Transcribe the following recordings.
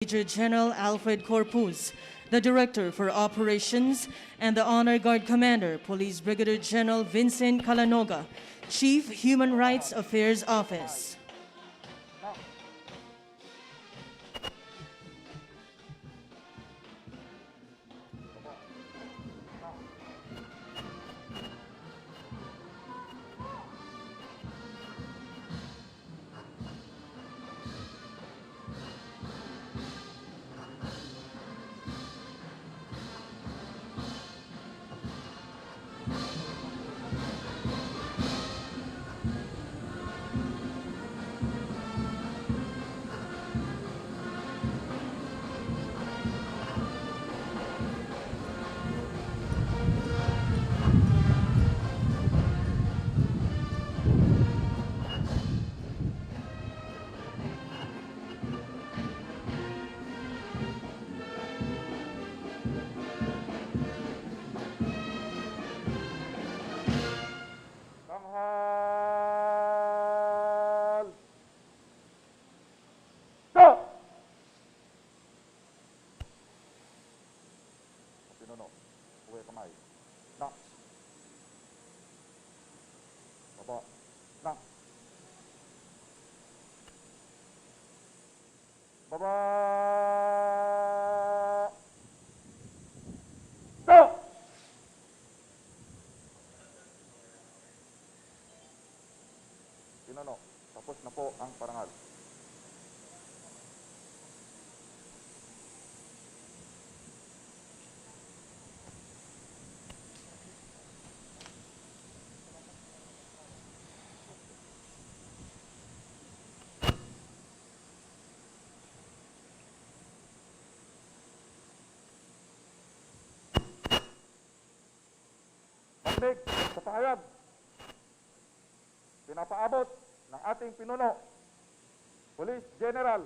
Major General Alfred Corpus, the Director for Operations, and the Honor Guard Commander, Police Brigadier General Vincent Calanoga, Chief Human Rights Affairs Office. Tanghal! Go! Pinuno, uwi kamay. Na. Baba. Na. Baba. Go! Pinuno, tapos na po ang parangal. Pagdig sa pahayag, pinapaabot ng ating pinuno, Police General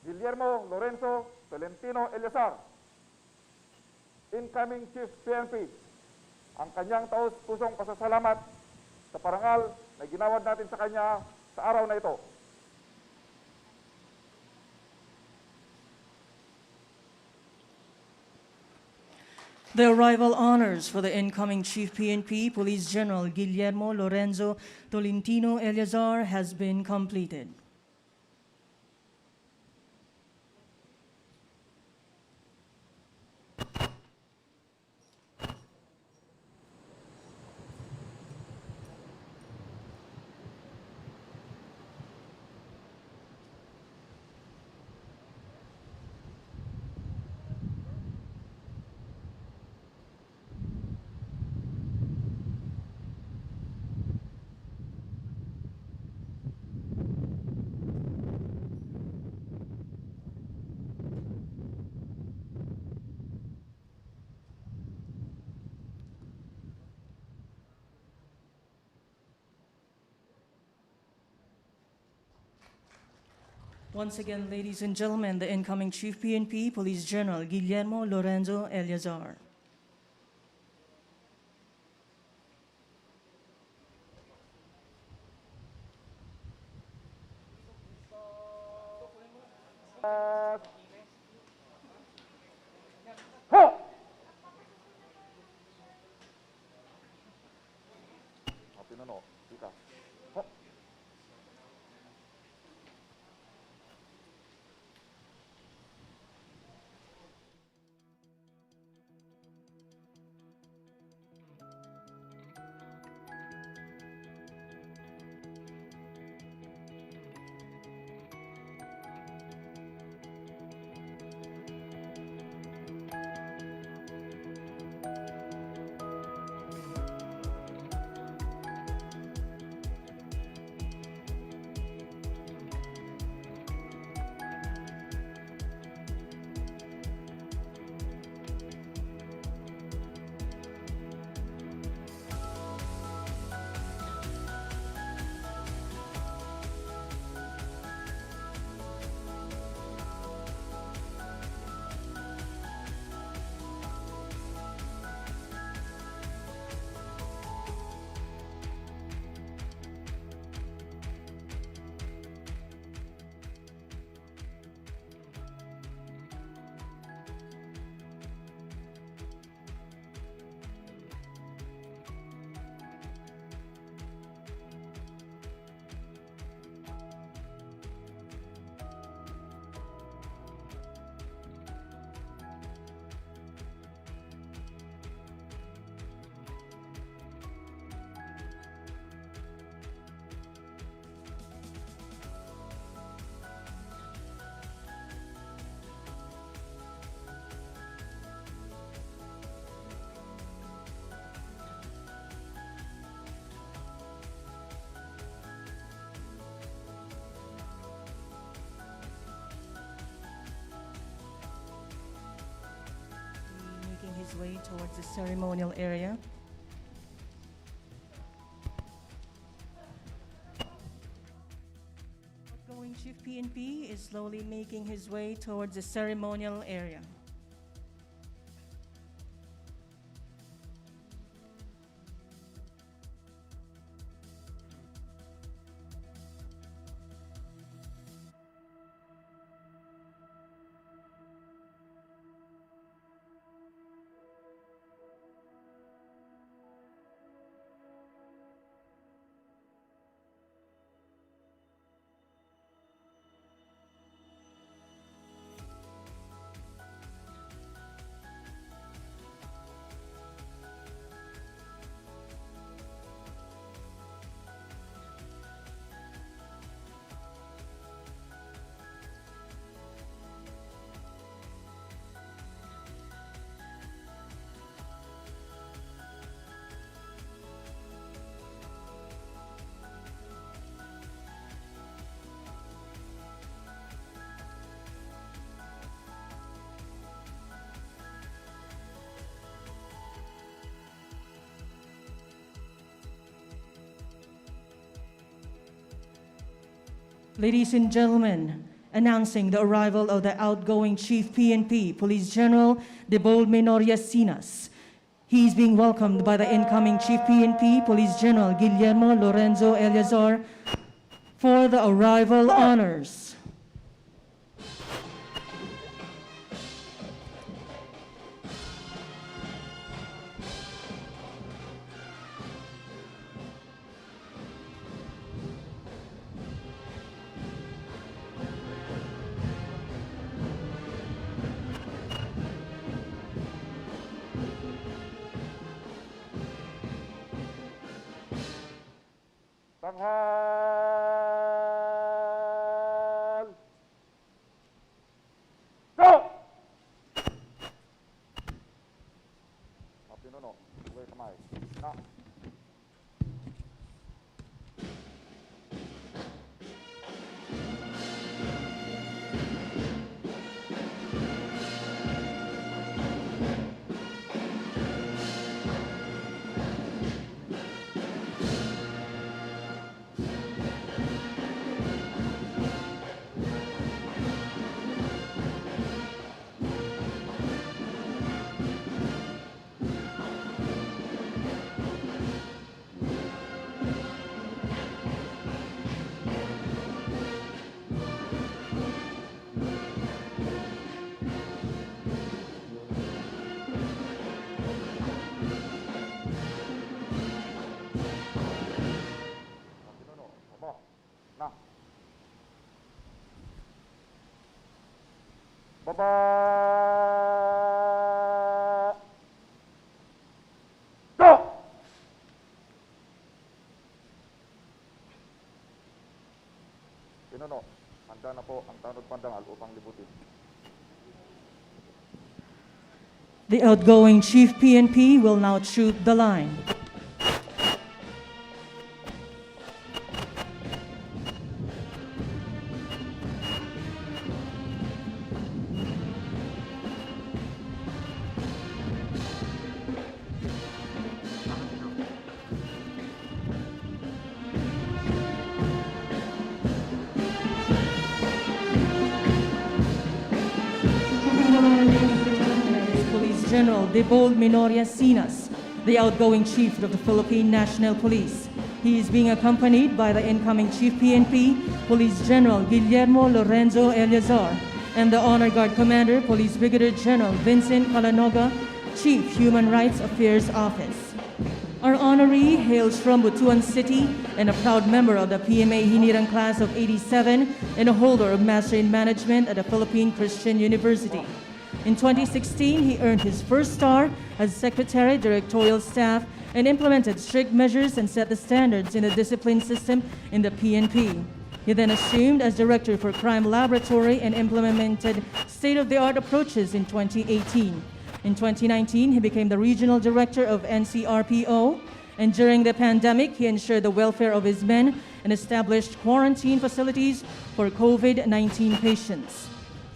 Guillermo Lorenzo Tolentino Eliazar, incoming Chief PNP, ang kanyang taus-pusong pasasalamat sa parangal na ginawad natin sa kanya sa araw na ito. The arrival honors for the incoming Chief PNP Police General Guillermo Lorenzo Tolentino Eliazar has been completed. Once again, ladies and gentlemen, the incoming Chief PNP Police General Guillermo Lorenzo Eliazar. Ho! Pinuno, ika. Ho! way towards the ceremonial area. Outgoing Chief PNP is slowly making his way towards the ceremonial area. Ladies and gentlemen, announcing the arrival of the outgoing Chief PNP, Police General Debol Menoria Sinas. He is being welcomed by the incoming Chief PNP, Police General Guillermo Lorenzo Eleazar, for the arrival honors. Tanghal! Go! Pinuno, huwag kamay. Na. Baba! Go! Pinuno, handa na po ang tanod pandangal upang libutin. The outgoing Chief PNP will now troop the line. Police General Debol Menoria Sinas, the outgoing Chief of the Philippine National Police. He is being accompanied by the incoming Chief PNP, Police General Guillermo Lorenzo Eleazar, and the Honor Guard Commander, Police Brigadier General Vincent Calanoga, Chief Human Rights Affairs Office. Our honoree hails from Butuan City and a proud member of the PMA Hinirang Class of 87 and a holder of Master in Management at the Philippine Christian University. In 2016, he earned his first star as Secretary, Directorial Staff, and implemented strict measures and set the standards in the discipline system in the PNP. He then assumed as Director for Crime Laboratory and implemented state-of-the-art approaches in 2018. In 2019, he became the Regional Director of NCRPO, and during the pandemic, he ensured the welfare of his men and established quarantine facilities for COVID-19 patients.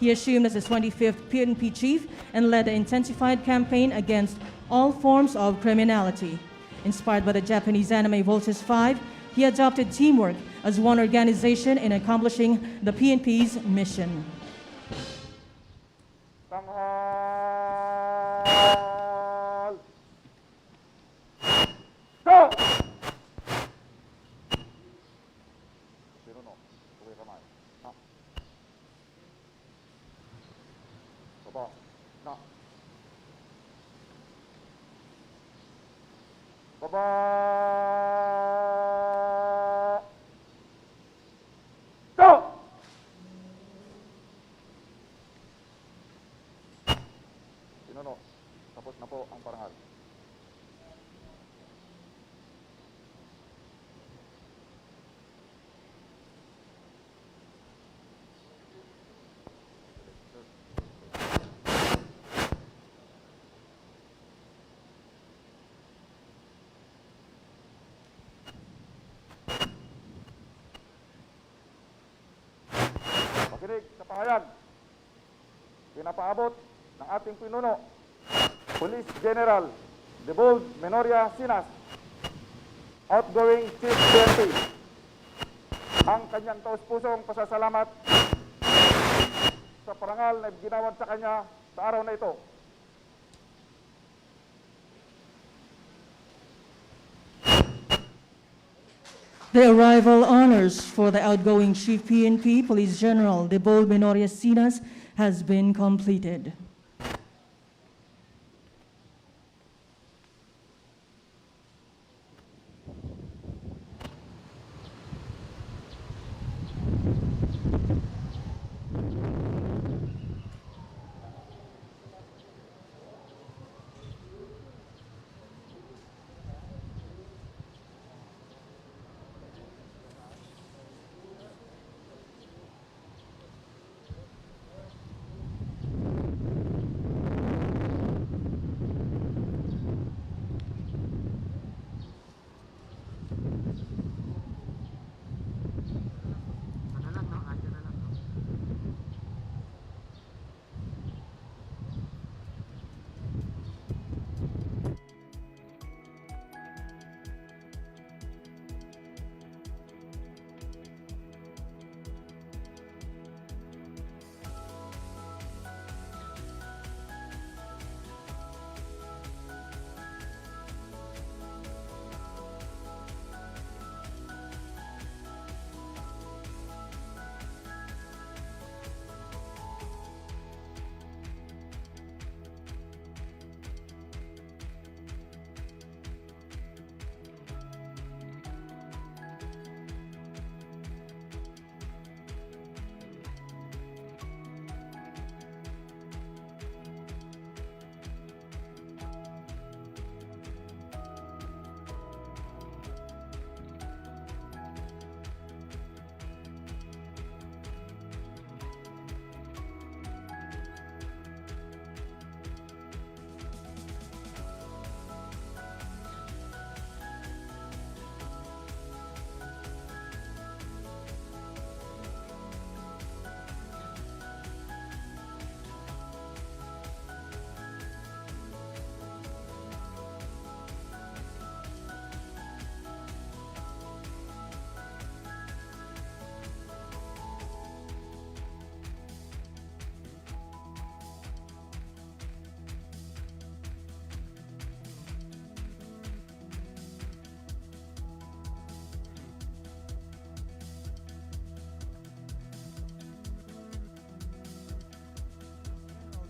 He assumed as the 25th PNP chief and led the intensified campaign against all forms of criminality. Inspired by the Japanese anime Voltes 5, he adopted teamwork as one organization in accomplishing the PNP's mission. Tanghal! Go! Pinuno, tuloy kamay. Na. Baba. Na. Baba. Go! Pinuno, tapos na po ang parangal. Pakinig sa pahayag. Pinapaabot ng ating pinuno, Police General Debold Menoria Sinas, outgoing Chief PNP, ang kanyang taus-pusong pasasalamat sa parangal na ginawad sa kanya sa araw na ito. The arrival honors for the outgoing Chief PNP Police General Debold Menoria Sinas has been completed.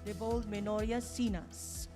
Debold Menoria Sinas.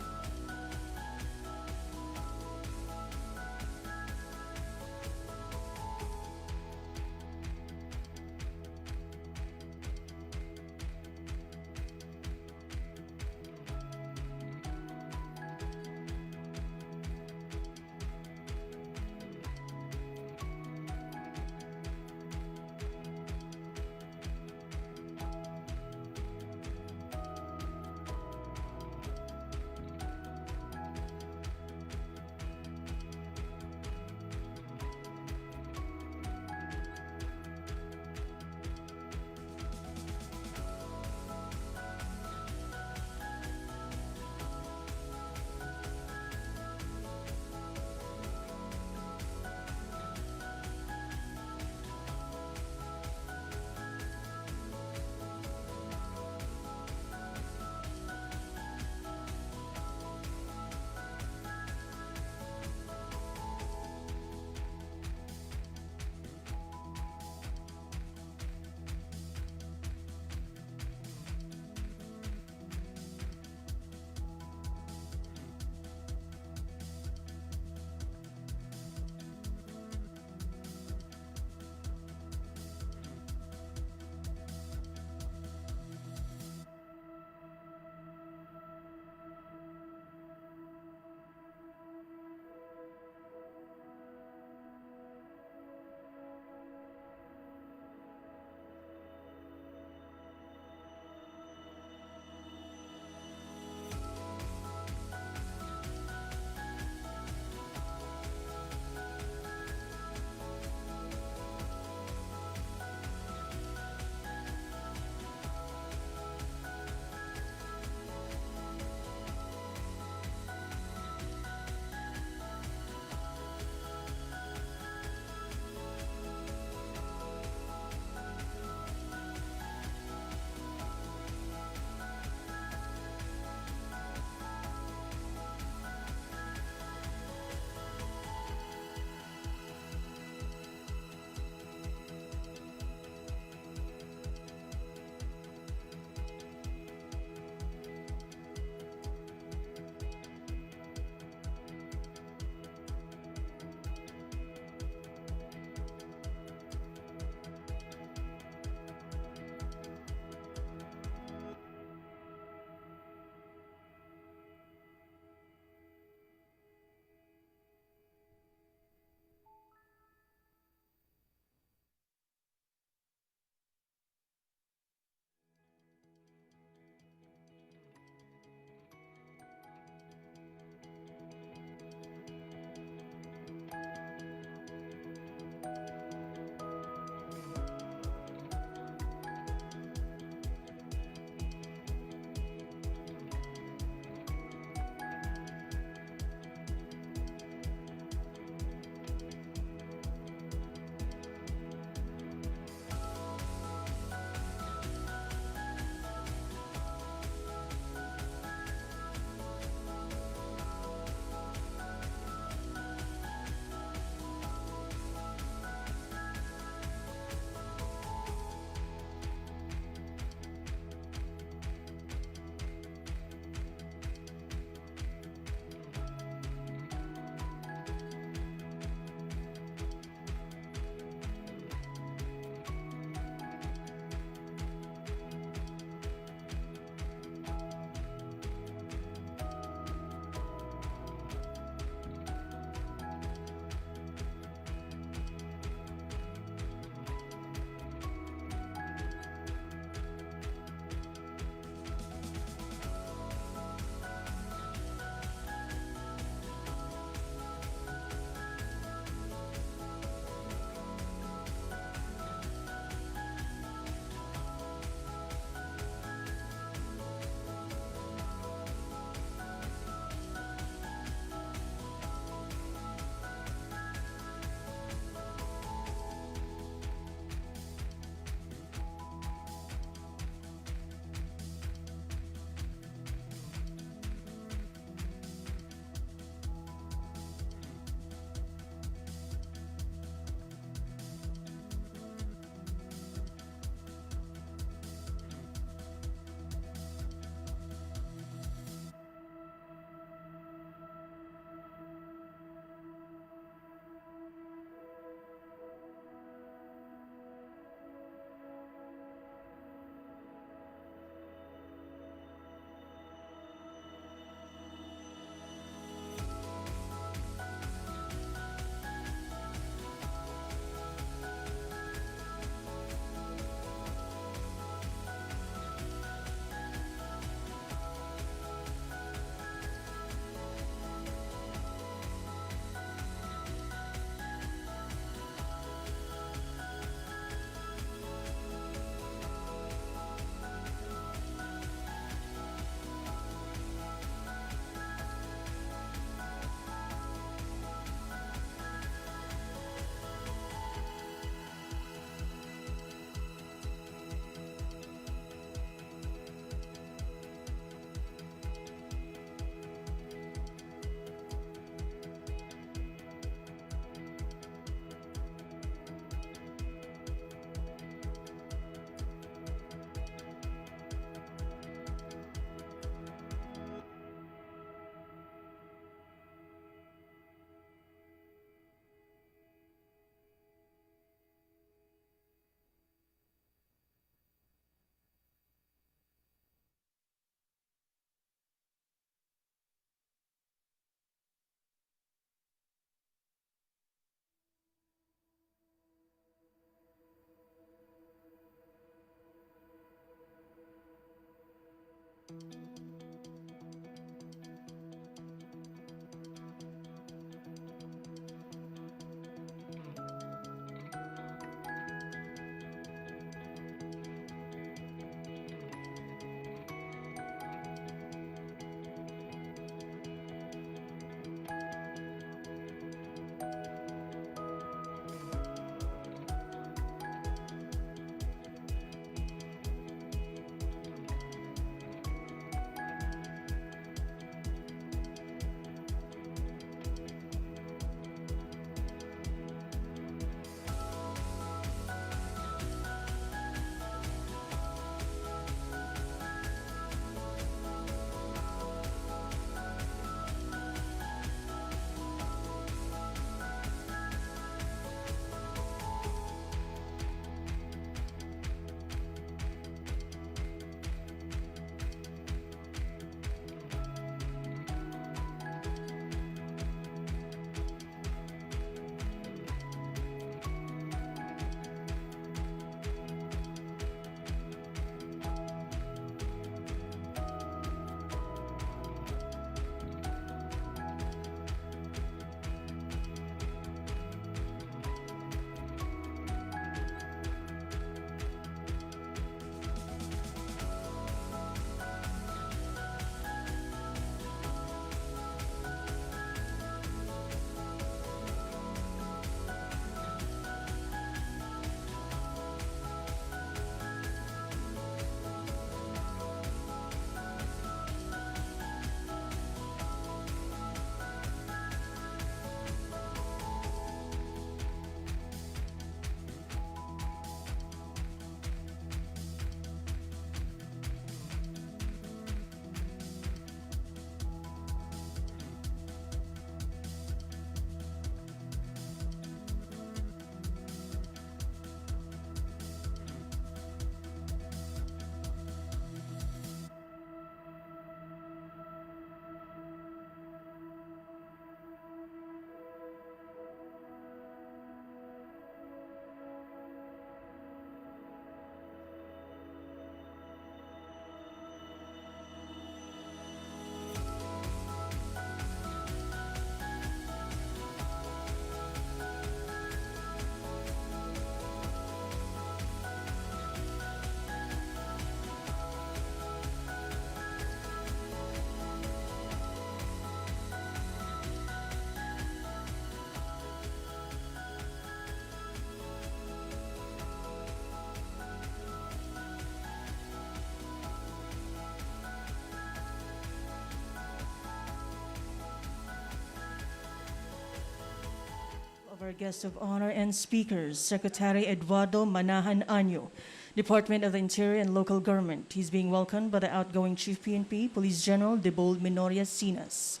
our guest of honor and speakers, Secretary Eduardo Manahan Año, Department of the Interior and Local Government. He's being welcomed by the outgoing Chief PNP, Police General Debold Minoria Sinas.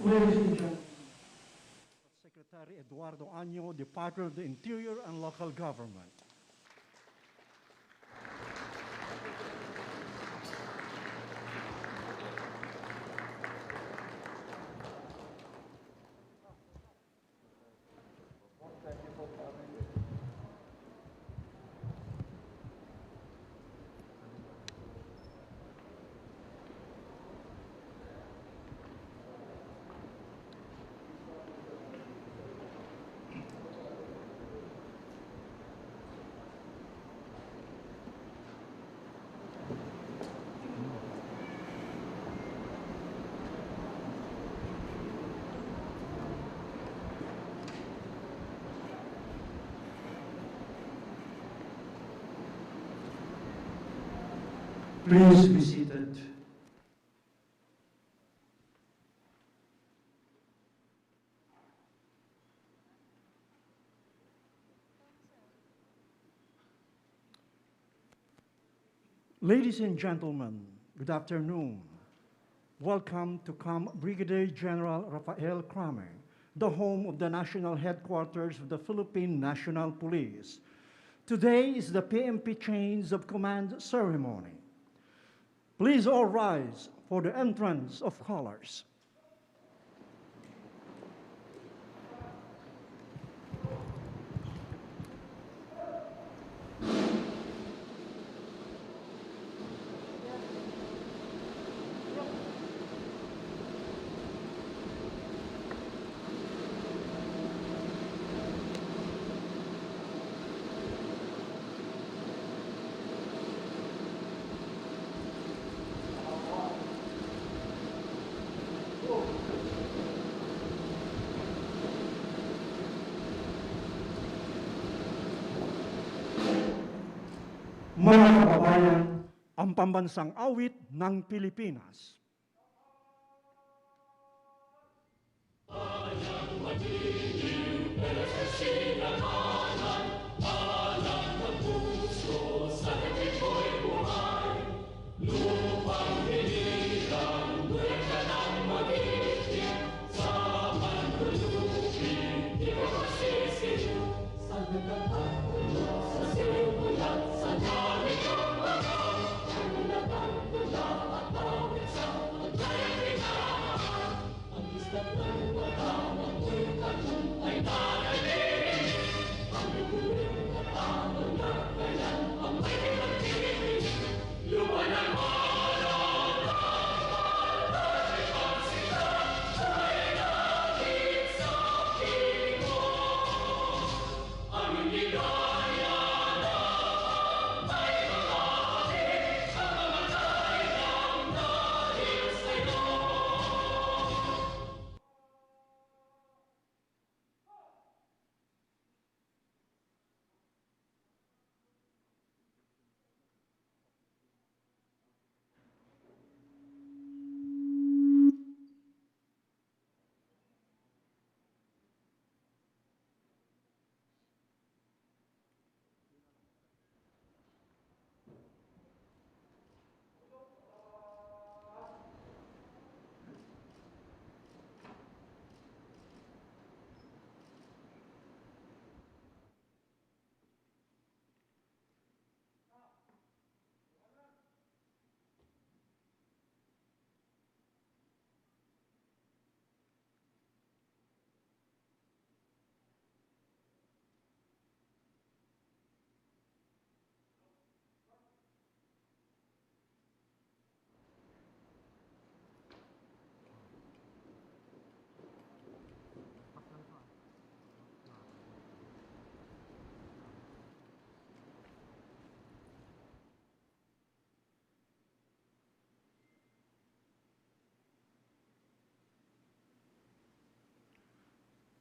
Ladies and gentlemen, Secretary Eduardo Año, Department of the Interior and Local Government. Please be seated. Ladies and gentlemen, good afternoon. Welcome to Camp Brigadier General Rafael Crame, the home of the national headquarters of the Philippine National Police. Today is the PMP Chains of Command ceremony. Please all rise for the entrance of colors. Mga kababayan, ang pambansang awit ng Pilipinas.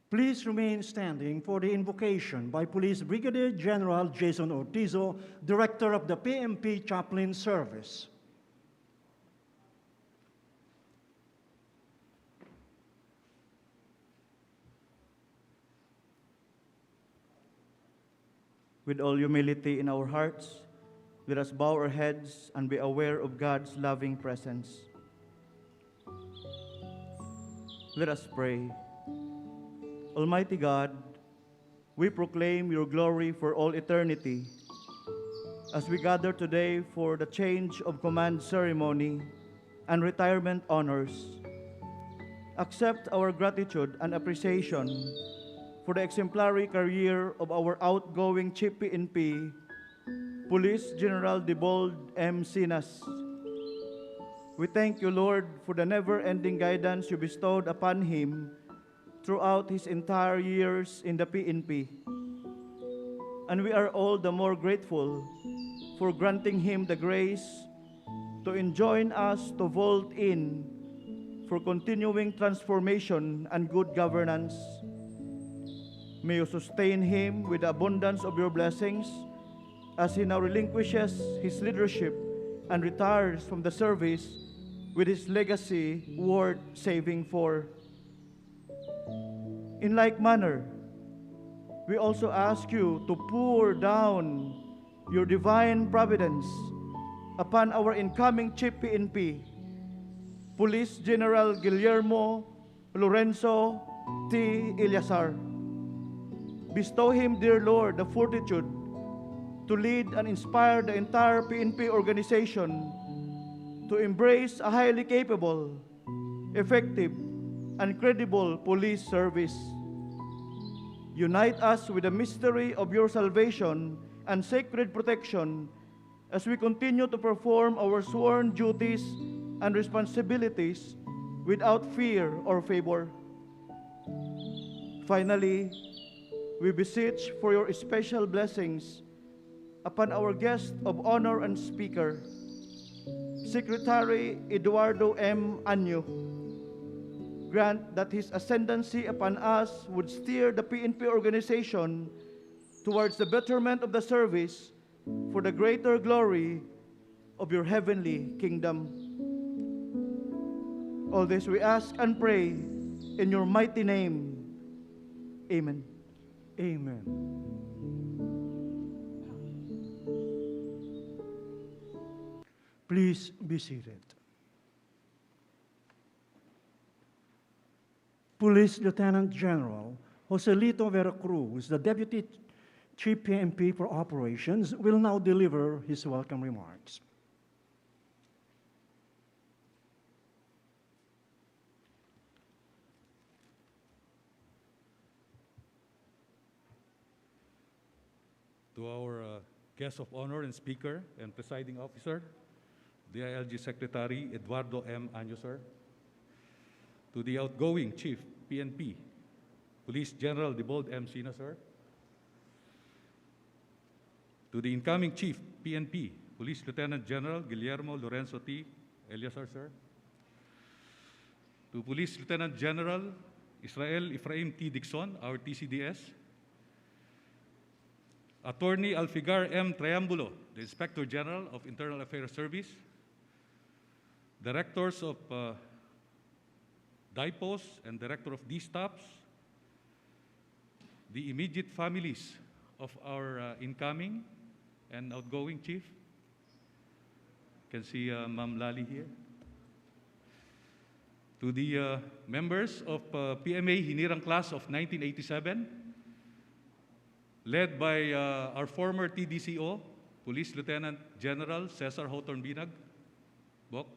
Please remain standing for the invocation by Police Brigadier General Jason Ortizo, Director of the PMP Chaplain Service. With all humility in our hearts, let us bow our heads and be aware of God's loving presence. Let us pray. Almighty God, we proclaim your glory for all eternity as we gather today for the change of command ceremony and retirement honors. Accept our gratitude and appreciation for the exemplary career of our outgoing Chief PNP, Police General Debold M. Sinas. We thank you, Lord, for the never-ending guidance you bestowed upon him throughout his entire years in the PNP. And we are all the more grateful for granting him the grace to enjoin us to vote in for continuing transformation and good governance. May you sustain him with the abundance of your blessings as he now relinquishes his leadership and retires from the service with his legacy worth saving for. In like manner, we also ask you to pour down your divine providence upon our incoming Chief PNP, Police General Guillermo Lorenzo T. Ilyasar. Bestow him, dear Lord, the fortitude to lead and inspire the entire PNP organization to embrace a highly capable, effective, and credible police service. Unite us with the mystery of your salvation and sacred protection as we continue to perform our sworn duties and responsibilities without fear or favor. Finally, we beseech for your special blessings upon our guest of honor and speaker, Secretary Eduardo M. Anyo. Grant that his ascendancy upon us would steer the PNP organization towards the betterment of the service for the greater glory of your heavenly kingdom. All this we ask and pray in your mighty name. Amen. Amen. Please be seated. Police Lieutenant General Joselito Veracruz, the Deputy Chief PNP for Operations, will now deliver his welcome remarks. To our guest of honor and speaker and presiding officer, DILG Secretary Eduardo M. Anyo, sir. To the outgoing Chief PNP, Police General Debold M. Sina, sir. To the incoming Chief PNP, Police Lieutenant General Guillermo Lorenzo T. Eliasar, sir. To Police Lieutenant General Israel Ephraim T. Dixon, our TCDS. Attorney Alfigar M. Triambulo, the Inspector General of Internal Affairs Service. Directors of DIPOS and Director of D-Stops. The immediate families of our incoming and outgoing chief. You can see Ma'am Lali here. To the members of PMA Hinirang Class of 1987, led by our former TDCO, Police Lieutenant General Cesar Hawthorne Binag, Bok.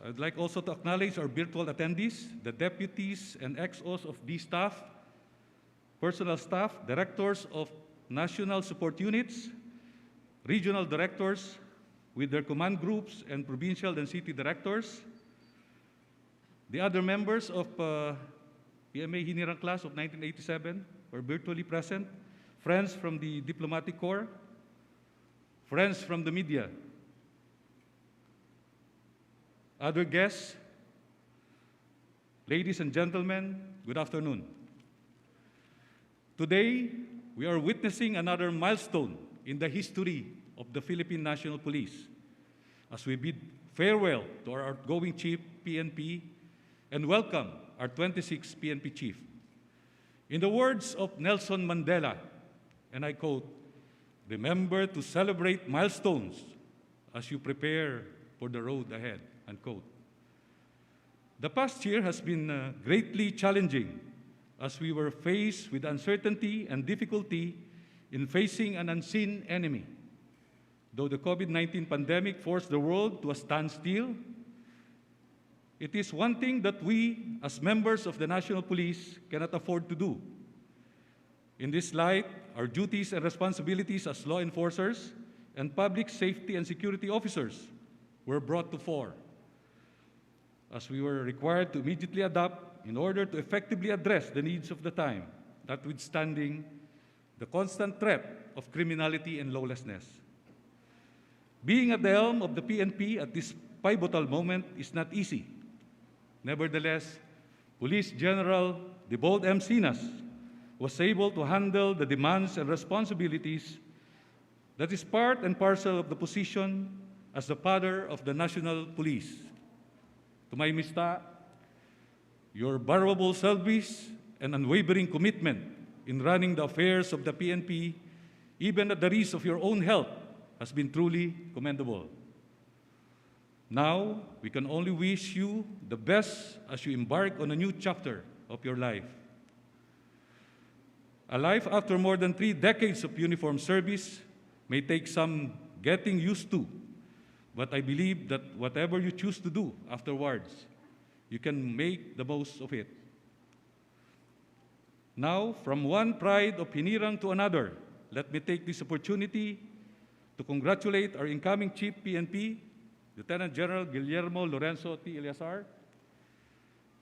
I'd like also to acknowledge our virtual attendees, the deputies and XOs of D staff, personal staff, directors of national support units, regional directors with their command groups and provincial and city directors, the other members of PMA Hinirang Class of 1987 were virtually present, friends from the Diplomatic Corps, friends from the media, other guests, ladies and gentlemen, good afternoon. Today, we are witnessing another milestone in the history of the Philippine National Police as we bid farewell to our outgoing Chief PNP and welcome our 26th PNP chief. In the words of Nelson Mandela, and I quote, "Remember to celebrate milestones as you prepare for the road ahead," unquote. The past year has been greatly challenging as we were faced with uncertainty and difficulty in facing an unseen enemy. Though the COVID-19 pandemic forced the world to a standstill, it is one thing that we, as members of the National Police, cannot afford to do. In this light, our duties and responsibilities as law enforcers and public safety and security officers were brought to fore, as we were required to immediately adapt in order to effectively address the needs of the time, notwithstanding the constant threat of criminality and lawlessness. Being at the helm of the PNP at this pivotal moment is not easy. Nevertheless, Police General Debold M. Sinas was able to handle the demands and responsibilities that is part and parcel of the position as the father of the National Police. To my mista, your valuable service and unwavering commitment in running the affairs of the PNP, even at the risk of your own health, has been truly commendable. Now, we can only wish you the best as you embark on a new chapter of your life. A life after more than 3 decades of uniform service may take some getting used to, but I believe that whatever you choose to do afterwards, you can make the most of it. Now, from one pride of Hinirang to another, let me take this opportunity to congratulate our incoming Chief PNP, Lieutenant General Guillermo Lorenzo T. Eleazar.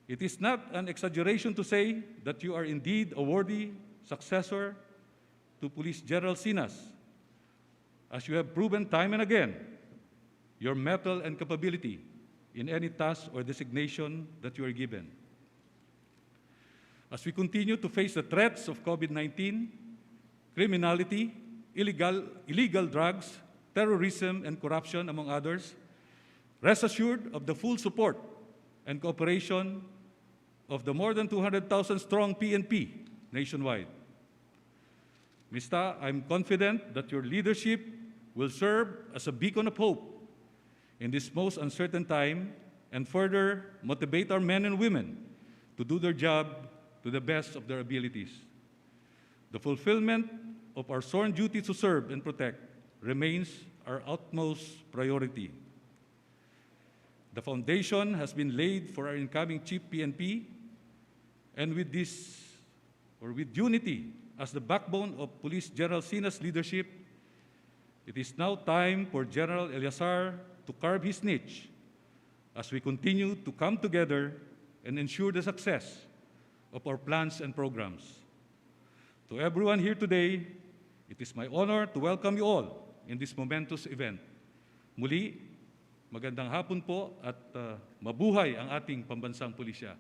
It is not an exaggeration to say that you are indeed a worthy successor to Police General Sinas, as you have proven time and again your mettle and capability in any task or designation that you are given. As we continue to face the threats of COVID-19, criminality, illegal drugs, terrorism, and corruption, among others, rest assured of the full support and cooperation of the more than 200,000 strong PNP nationwide. Mista, I'm confident that your leadership will serve as a beacon of hope in this most uncertain time and further motivate our men and women to do their job to the best of their abilities. The fulfillment of our sworn duty to serve and protect remains our utmost priority. The foundation has been laid for our incoming Chief PNP, and with unity as the backbone of Police General Sinas' leadership, it is now time for General Eleazar to carve his niche as we continue to come together and ensure the success of our plans and programs. To everyone here today, it is my honor to welcome you all in this momentous event. Muli, magandang hapon po at mabuhay ang ating pambansang pulisya.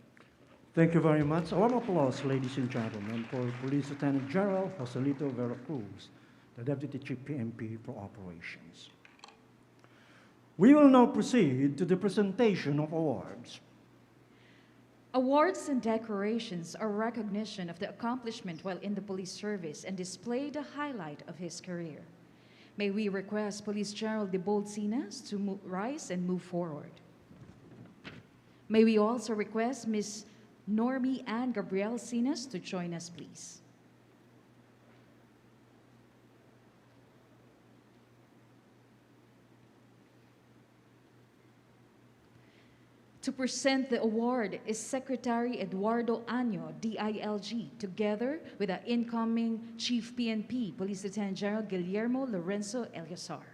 Thank you very much. A warm applause, ladies and gentlemen, for Police Lieutenant General Joselito Vera Cruz, the Deputy Chief PNP for Operations. We will now proceed to the presentation of awards. Awards and decorations are recognition of the accomplishment while in the police service and display the highlight of his career. May we request Police General Debold Sinas to rise and move forward. May we also request Ms. Normie Ann Gabrielle Sinas to join us, please. To present the award is Secretary Eduardo Año, DILG, together with the incoming Chief PNP, Police Lieutenant General Guillermo Lorenzo Eleazar.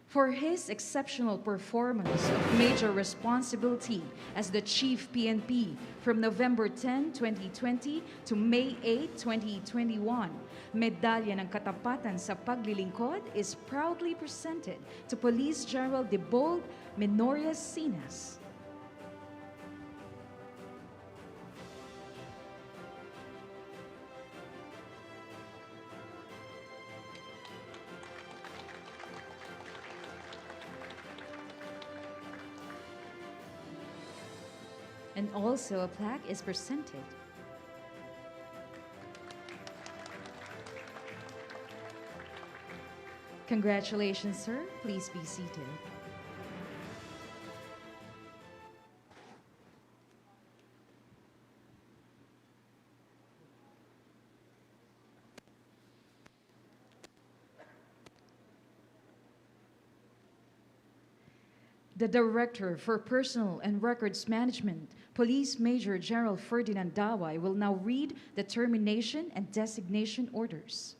For his exceptional performance of major responsibility as the Chief PNP from November 10, 2020 to May 8, 2021, Medalya ng Katapatan sa Paglilingkod is proudly presented to Police General Debold Menorias Sinas. And also a plaque is presented. Congratulations, sir. Please be seated. The Director for Personnel and Records Management, Police Major General Ferdinand Daway, will now read the termination and designation orders.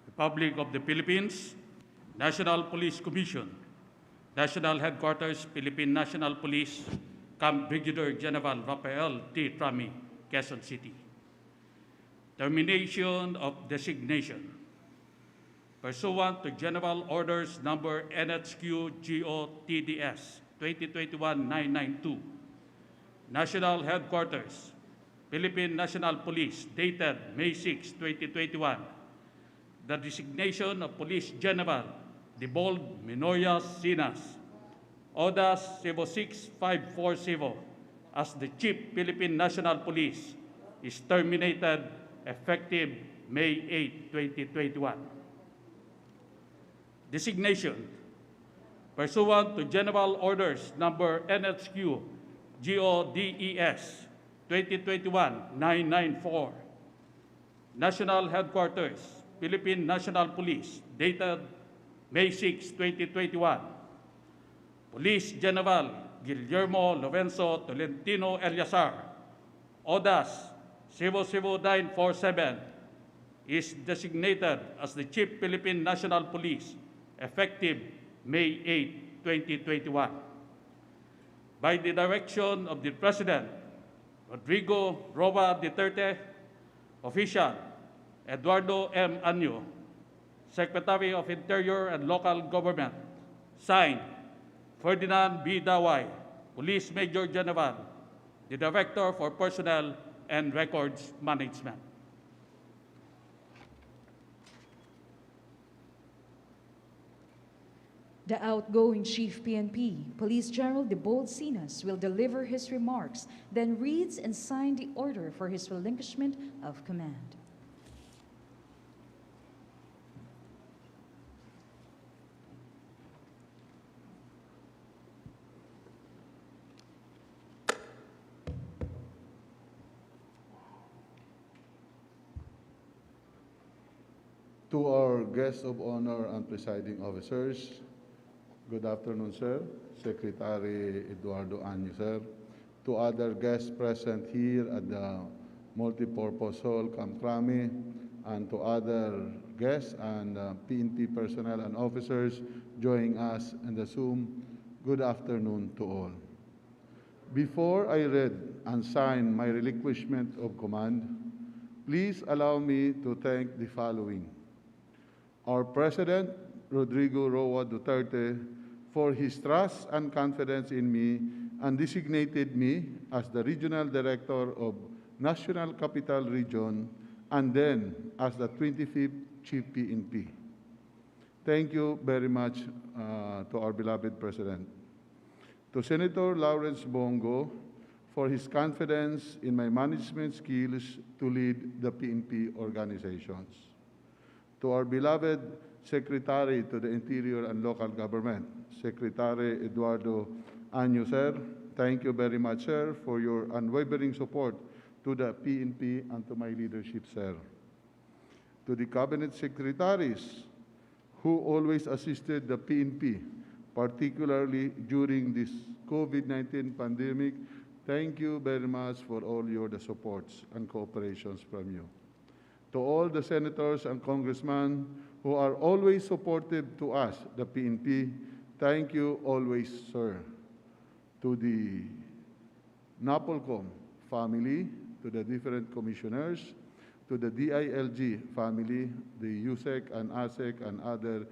Republic of the Philippines, National Police Commission, National Headquarters, Philippine National Police, Camp Brigadier General Rafael T. Trami, Quezon City. Termination of designation. Pursuant to General Orders Number NHQ-GO-TDS 2021-992, National Headquarters, Philippine National Police, dated May 6, 2021, the designation of Police General Debold Minoyas Sinas, ODAS 76540, as the Chief Philippine National Police is terminated effective May 8, 2021. Designation. Pursuant to General Orders Number NHQ GODES 2021-994, National Headquarters, Philippine National Police, dated May 6, 2021. Police General Guillermo Lorenzo Tolentino Eliazar, ODAS 00947, is designated as the Chief Philippine National Police effective May 8, 2021. By the direction of the President, Rodrigo Roa Duterte, Official Eduardo M. Anyo, Secretary of Interior and Local Government, signed Ferdinand B. Daway, Police Major General, the Director for Personnel and Records Management. The outgoing Chief PNP, Police General Debold Sinas, will deliver his remarks, then reads and signs the order for his relinquishment of command. To our guests of honor and presiding officers, good afternoon, sir. Secretary Eduardo Anyo, sir. To other guests present here at the multipurpose hall, Camp Crame, and to other guests and PNP personnel and officers joining us in the Zoom, good afternoon to all. Before I read and sign my relinquishment of command, please allow me to thank the following. Our President, Rodrigo Roa Duterte, for his trust and confidence in me and designated me as the Regional Director of National Capital Region and then as the 25th Chief PNP. Thank you very much to our beloved President. To Senator Lawrence Bongo for his confidence in my management skills to lead the PNP organizations. To our beloved Secretary to the Interior and Local Government, Secretary Eduardo Anyo, sir, thank you very much, sir, for your unwavering support to the PNP and to my leadership, sir. To the Cabinet Secretaries who always assisted the PNP, particularly during this COVID-19 pandemic, thank you very much for all the supports and cooperations from you. To all the senators and congressmen who are always supportive to us, the PNP, thank you always, sir. To the NAPOLCOM family, to the different commissioners, to the DILG family, the USEC and ASEC and other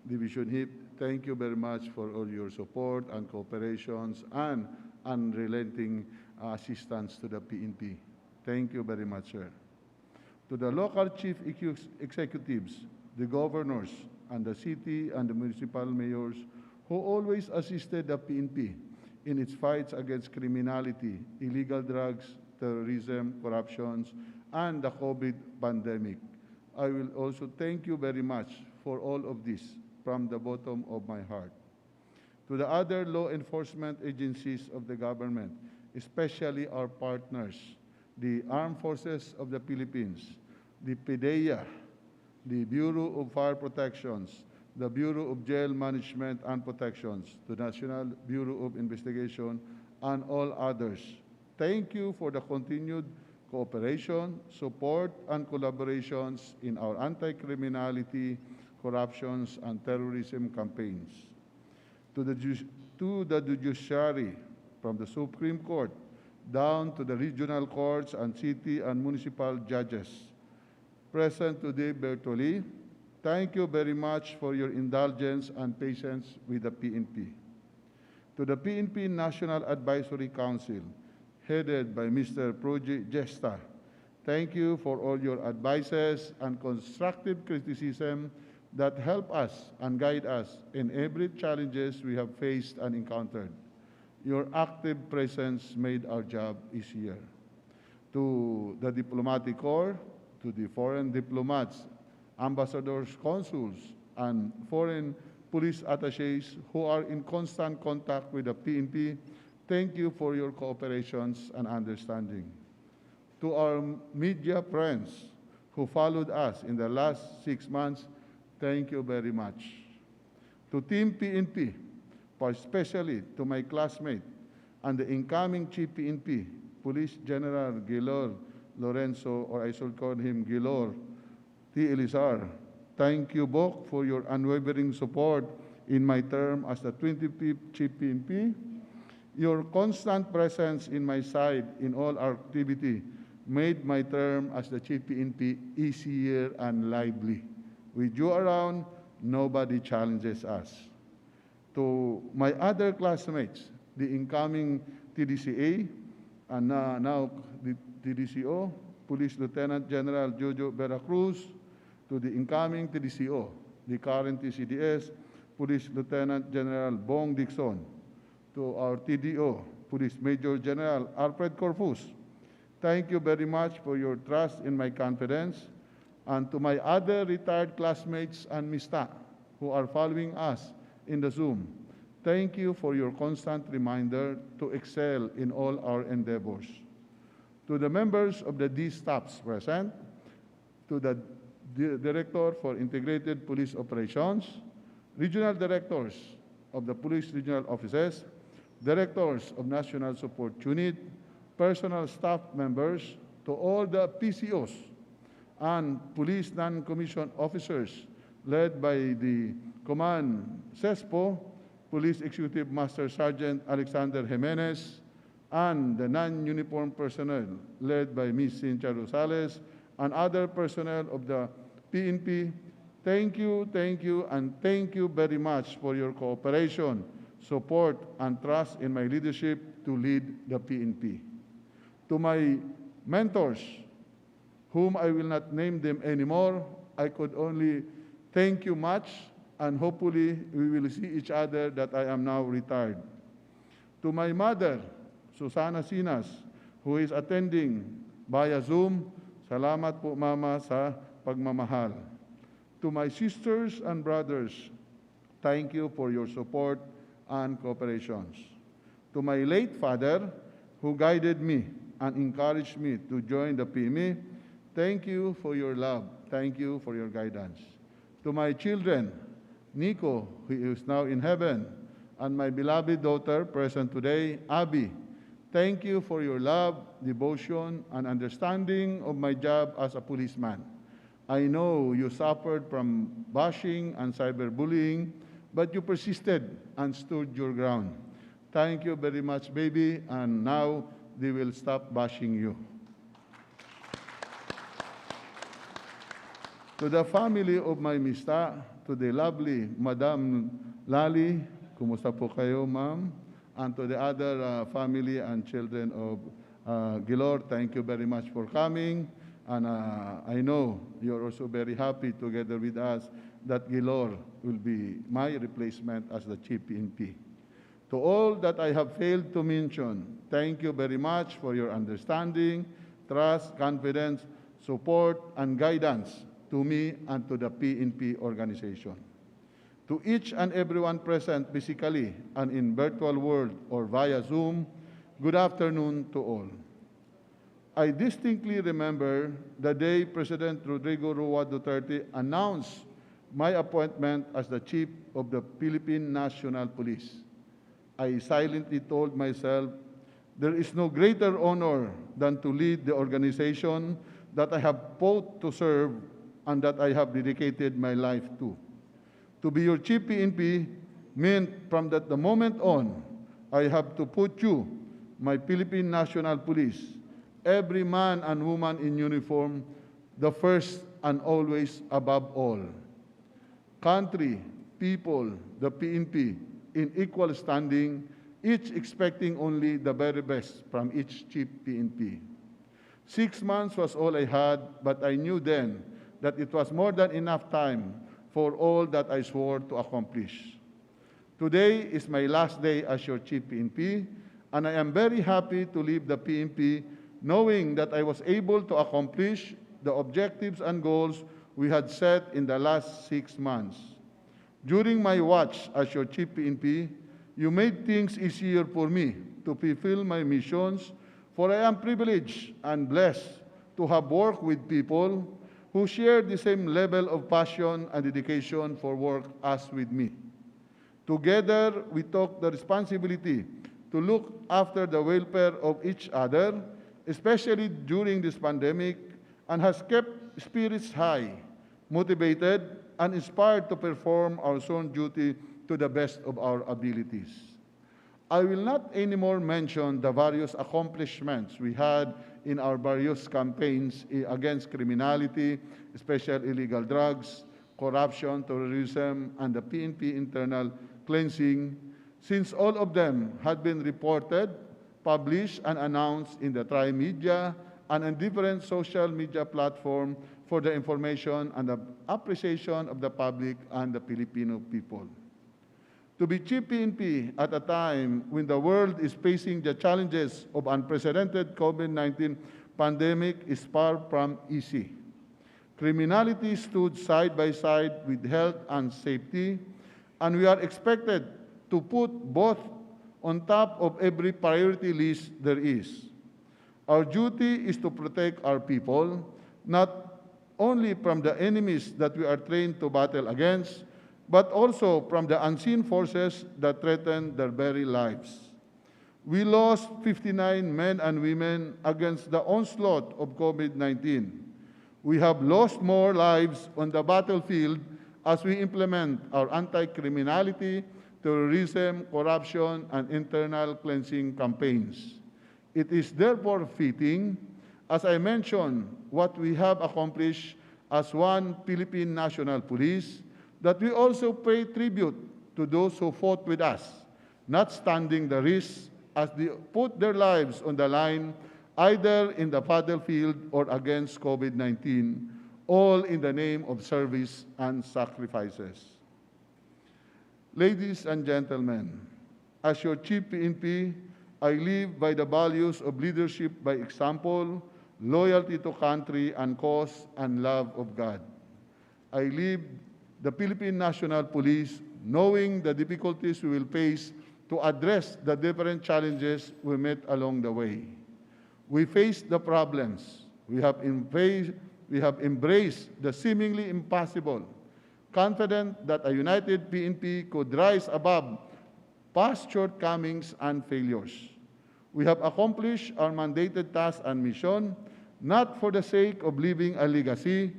division head, thank you very much for all your support and cooperations and unrelenting assistance to the PNP. Thank you very much, sir. To the local chief executives, the governors, and the city and the municipal mayors who always assisted the PNP in its fights against criminality, illegal drugs, terrorism, corruptions, and the COVID pandemic. I will also thank you very much for all of this from the bottom of my heart. To the other law enforcement agencies of the government, especially our partners, the Armed Forces of the Philippines, the PDEA, the Bureau of Fire Protections, the Bureau of Jail Management and Protections, the National Bureau of Investigation, and all others. Thank you for the continued cooperation, support, and collaborations in our anti-criminality, corruptions, and terrorism campaigns. To the judiciary, from the Supreme Court down to the regional courts and city and municipal judges, present today virtually, thank you very much for your indulgence and patience with the PNP. To the PNP National Advisory Council, headed by Mr. Proji Gesta, thank you for all your advices and constructive criticism that help us and guide us in every challenges we have faced and encountered. Your active presence made our job easier. To the diplomatic corps, to the foreign diplomats, ambassadors, consuls, and foreign police attachés who are in constant contact with the PNP, thank you for your cooperations and understanding. To our media friends who followed us in the last 6 months, thank you very much. To Team PNP, especially to my classmate and the incoming Chief PNP, Police General Gilor Lorenzo, or I should call him Gilor T. Elizar. Thank you, Bok, for your unwavering support in my term as the 25th Chief PNP. Your constant presence in my side in all our activity made my term as the Chief PNP easier and lively. With you around, nobody challenges us. To my other classmates, the incoming TDCA, and now the TDCO, Police Lieutenant General Jojo Veracruz, to the incoming TDCO, the current TCDS, Police Lieutenant General Bong Dixon, to our TDO, Police Major General Alfred Corpus. Thank you very much for your trust in my confidence. And to my other retired classmates and MISTA who are following us in the Zoom, thank you for your constant reminder to excel in all our endeavors. To the members of the D staffs present, to the Director for Integrated Police Operations, Regional Directors of the Police Regional Offices, Directors of National Support Unit, personal staff members, to all the PCOs, and police non-commissioned officers led by the Command CESPO, Police Executive Master Sergeant Alexander Jimenez, and the non-uniformed personnel led by Ms. Cynthia Rosales and other personnel of the PNP. Thank you, and thank you very much for your cooperation, support, and trust in my leadership to lead the PNP. To my mentors, whom I will not name them anymore, I could only thank you much, and hopefully we will see each other that I am now retired. To my mother, Susana Sinas, who is attending via Zoom, salamat po Mama sa pagmamahal. To my sisters and brothers, thank you for your support and cooperations. To my late father, who guided me and encouraged me to join the PME, thank you for your love. Thank you for your guidance. To my children, Nico, who is now in heaven, and my beloved daughter present today, Abby, thank you for your love, devotion, and understanding of my job as a policeman. I know you suffered from bashing and cyberbullying, but you persisted and stood your ground. Thank you very much, baby, and now they will stop bashing you. To the family of my mista, to the lovely Madam Lali, kumusta po kayo, ma'am? And to the other family and children of Gilor, thank you very much for coming. And I know you're also very happy together with us that Gilor will be my replacement as the Chief PNP. To all that I have failed to mention, thank you very much for your understanding, trust, confidence, support, and guidance to me and to the PNP organization. To each and everyone present physically and in virtual world or via Zoom, good afternoon to all. I distinctly remember the day President Rodrigo Roa Duterte announced my appointment as the Chief of the Philippine National Police. I silently told myself, there is no greater honor than to lead the organization that I have fought to serve and that I have dedicated my life to. To be your Chief PNP meant from that the moment on, I have to put you, my Philippine National Police, every man and woman in uniform, the first and always above all. Country, people, the PNP, in equal standing, each expecting only the very best from each Chief PNP. 6 months was all I had, but I knew then that it was more than enough time for all that I swore to accomplish. Today is my last day as your Chief PNP, and I am very happy to leave the PNP knowing that I was able to accomplish the objectives and goals we had set in the last 6 months. During my watch as your Chief PNP, you made things easier for me to fulfill my missions, for I am privileged and blessed to have worked with people who share the same level of passion and dedication for work as with me. Together, we took the responsibility to look after the welfare of each other, especially during this pandemic, and has kept spirits high, motivated, and inspired to perform our sworn duty to the best of our abilities. I will not anymore mention the various accomplishments we had in our various campaigns against criminality, especially illegal drugs, corruption, terrorism, and the PNP internal cleansing, since all of them had been reported, published, and announced in the tri-media and on different social media platforms for the information and the appreciation of the public and the Filipino people. To be Chief PNP at a time when the world is facing the challenges of unprecedented COVID-19 pandemic is far from easy. Criminality stood side by side with health and safety, and we are expected to put both on top of every priority list there is. Our duty is to protect our people, not only from the enemies that we are trained to battle against, but also from the unseen forces that threaten their very lives. We lost 59 men and women against the onslaught of COVID-19. We have lost more lives on the battlefield as we implement our anti-criminality, terrorism, corruption, and internal cleansing campaigns. It is therefore fitting, as I mentioned, what we have accomplished as one Philippine National Police, that we also pay tribute to those who fought with us, not standing the risk as they put their lives on the line either in the battlefield or against COVID-19, all in the name of service and sacrifices. Ladies and gentlemen, as your Chief PNP, I live by the values of leadership by example, loyalty to country and cause, and love of God. I leave the Philippine National Police knowing the difficulties we will face to address the different challenges we met along the way. We faced the problems. We have embraced the seemingly impossible, confident that a united PNP could rise above past shortcomings and failures. We have accomplished our mandated task and mission, not for the sake of leaving a legacy,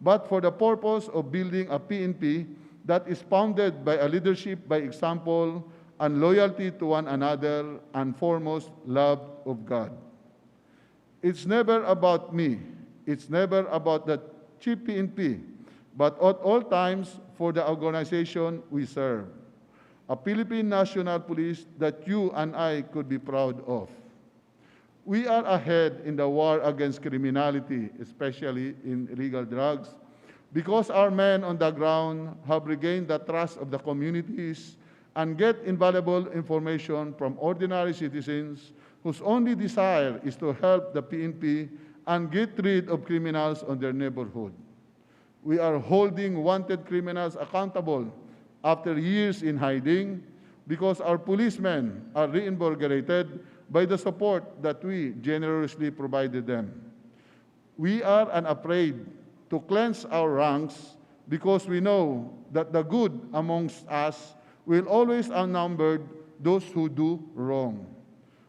but for the purpose of building a PNP that is founded by a leadership by example and loyalty to one another, and foremost, love of God. It's never about me. It's never about the Chief PNP, but at all times for the organization we serve, a Philippine National Police that you and I could be proud of. We are ahead in the war against criminality, especially in illegal drugs, because our men on the ground have regained the trust of the communities and get invaluable information from ordinary citizens whose only desire is to help the PNP and get rid of criminals on their neighborhood. We are holding wanted criminals accountable after years in hiding because our policemen are reinvigorated by the support that we generously provided them. We are unafraid to cleanse our ranks because we know that the good amongst us will always outnumber those who do wrong.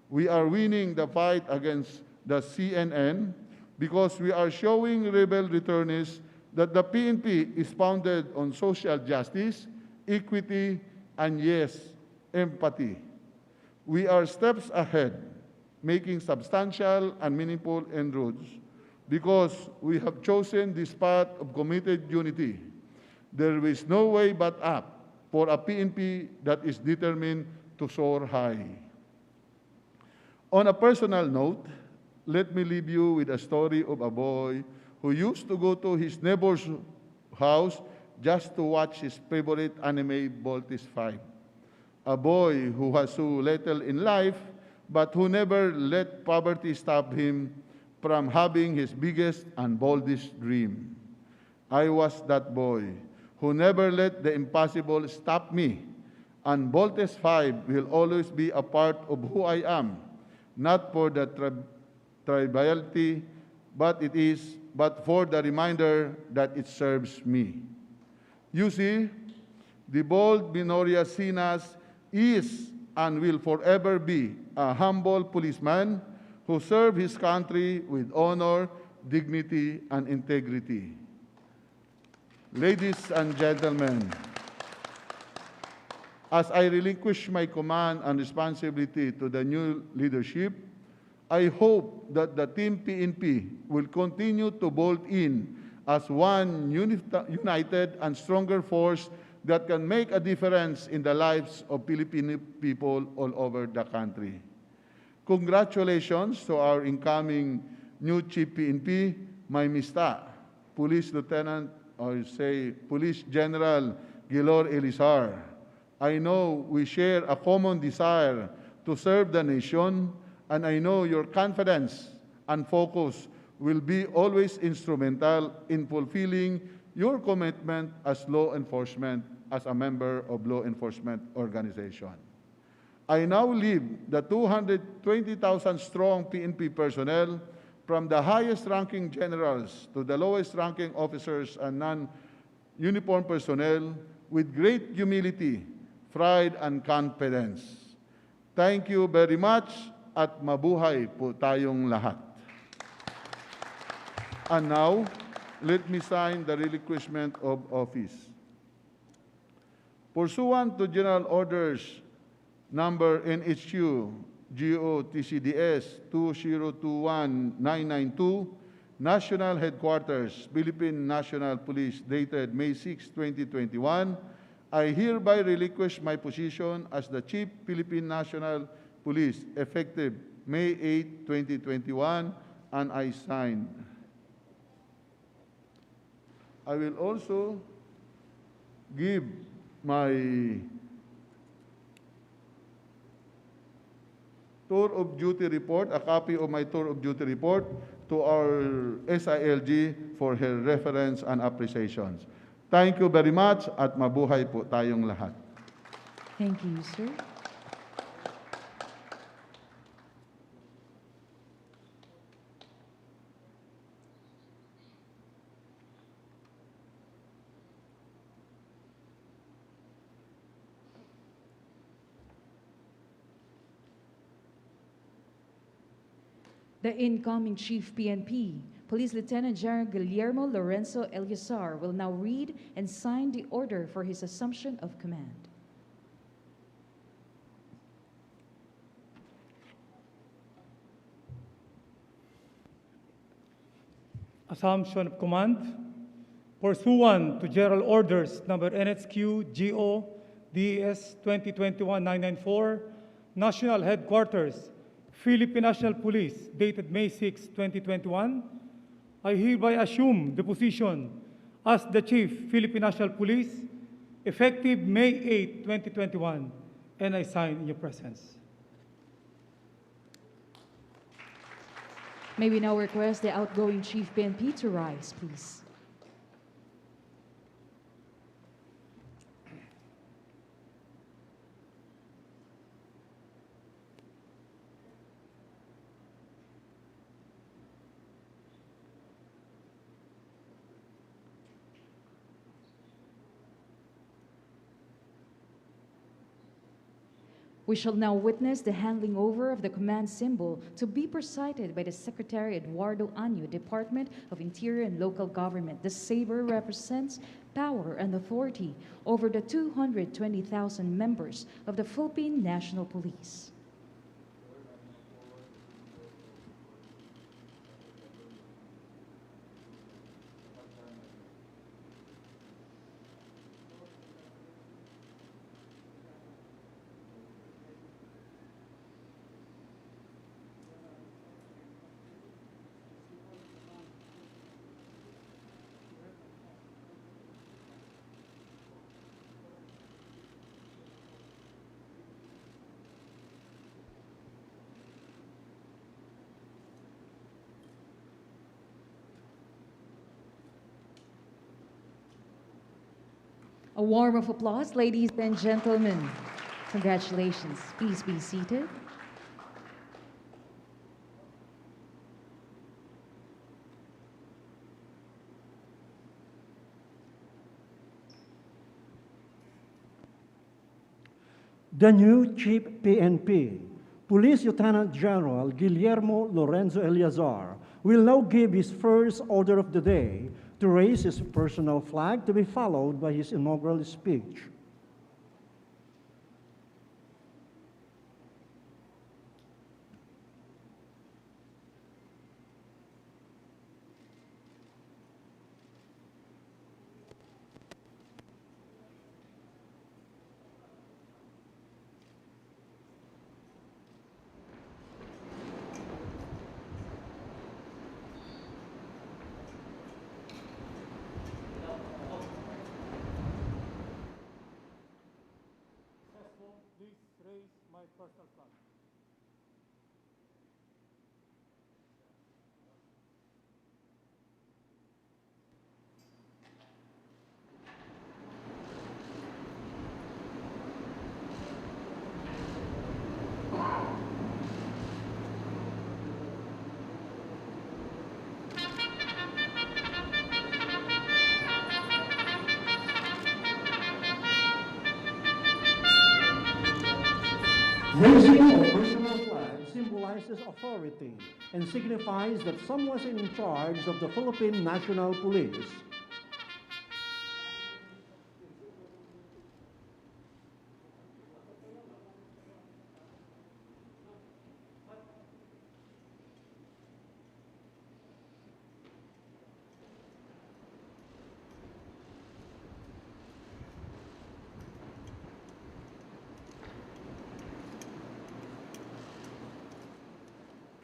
We are winning the fight against the CNN because we are showing rebel returnees that the PNP is founded on social justice, equity, and yes, empathy. We are steps ahead, making substantial and meaningful inroads because we have chosen this path of committed unity. There is no way but up for a PNP that is determined to soar high. On a personal note, let me leave you with a story of a boy who used to go to his neighbor's house just to watch his favorite anime Voltes 5. A boy who has so little in life, but who never let poverty stop him from having his biggest and boldest dream. I was that boy who never let the impossible stop me, and Voltes 5 will always be a part of who I am, not for the triviality, but for the reminder that it serves me. You see, the bold Minoria Sinas is and will forever be a humble policeman who served his country with honor, dignity, and integrity. Ladies and gentlemen, as I relinquish my command and responsibility to the new leadership, I hope that the Team PNP will continue to bolt in as one united and stronger force that can make a difference in the lives of Filipino people all over the country. Congratulations to our incoming new Chief PNP, my Mista, Police Lieutenant, or say Police General Gilor Elizar. I know we share a common desire to serve the nation, and I know your confidence and focus will be always instrumental in fulfilling your commitment as law enforcement, as a member of law enforcement organization. I now leave the 220,000 strong PNP personnel, from the highest ranking generals to the lowest ranking officers and non-uniformed personnel, with great humility, pride, and confidence. Thank you very much, at mabuhay po tayong lahat. And now, let me sign the relinquishment of office. Pursuant to General Orders Number NHU GO-TCDS 2021992, National Headquarters, Philippine National Police, dated May 6, 2021, I hereby relinquish my position as the Chief Philippine National Police, effective May 8, 2021, and I sign. I will also give my tour of duty report, a copy of my tour of duty report, to our SILG for her reference and appreciations. Thank you very much, at mabuhay po tayong lahat. Thank you, sir. The incoming Chief PNP, Police Lieutenant General Guillermo Lorenzo Elizar, will now read and sign the order for his assumption of command. Assumption of command. Pursuant to General Orders Number NHQ GO DES 2021-994, National Headquarters, Philippine National Police, dated May 6, 2021, I hereby assume the position as the Chief Philippine National Police, effective May 8, 2021, and I sign in your presence. May we now request the outgoing Chief PNP to rise, please. We shall now witness the handing over of the command symbol to be presided by the Secretary Eduardo Año, Department of Interior and Local Government. The saber represents power and authority over the 220,000 members of the Philippine National Police. A warm of applause, ladies and gentlemen. Congratulations. Please be seated. The new Chief PNP, Police Lieutenant General Guillermo Lorenzo Eleazar, will now give his first order of the day to raise his personal flag, to be followed by his inaugural speech. Please raise my personal flag. Raising a personal flag symbolizes authority and signifies that someone is in charge of the Philippine National Police.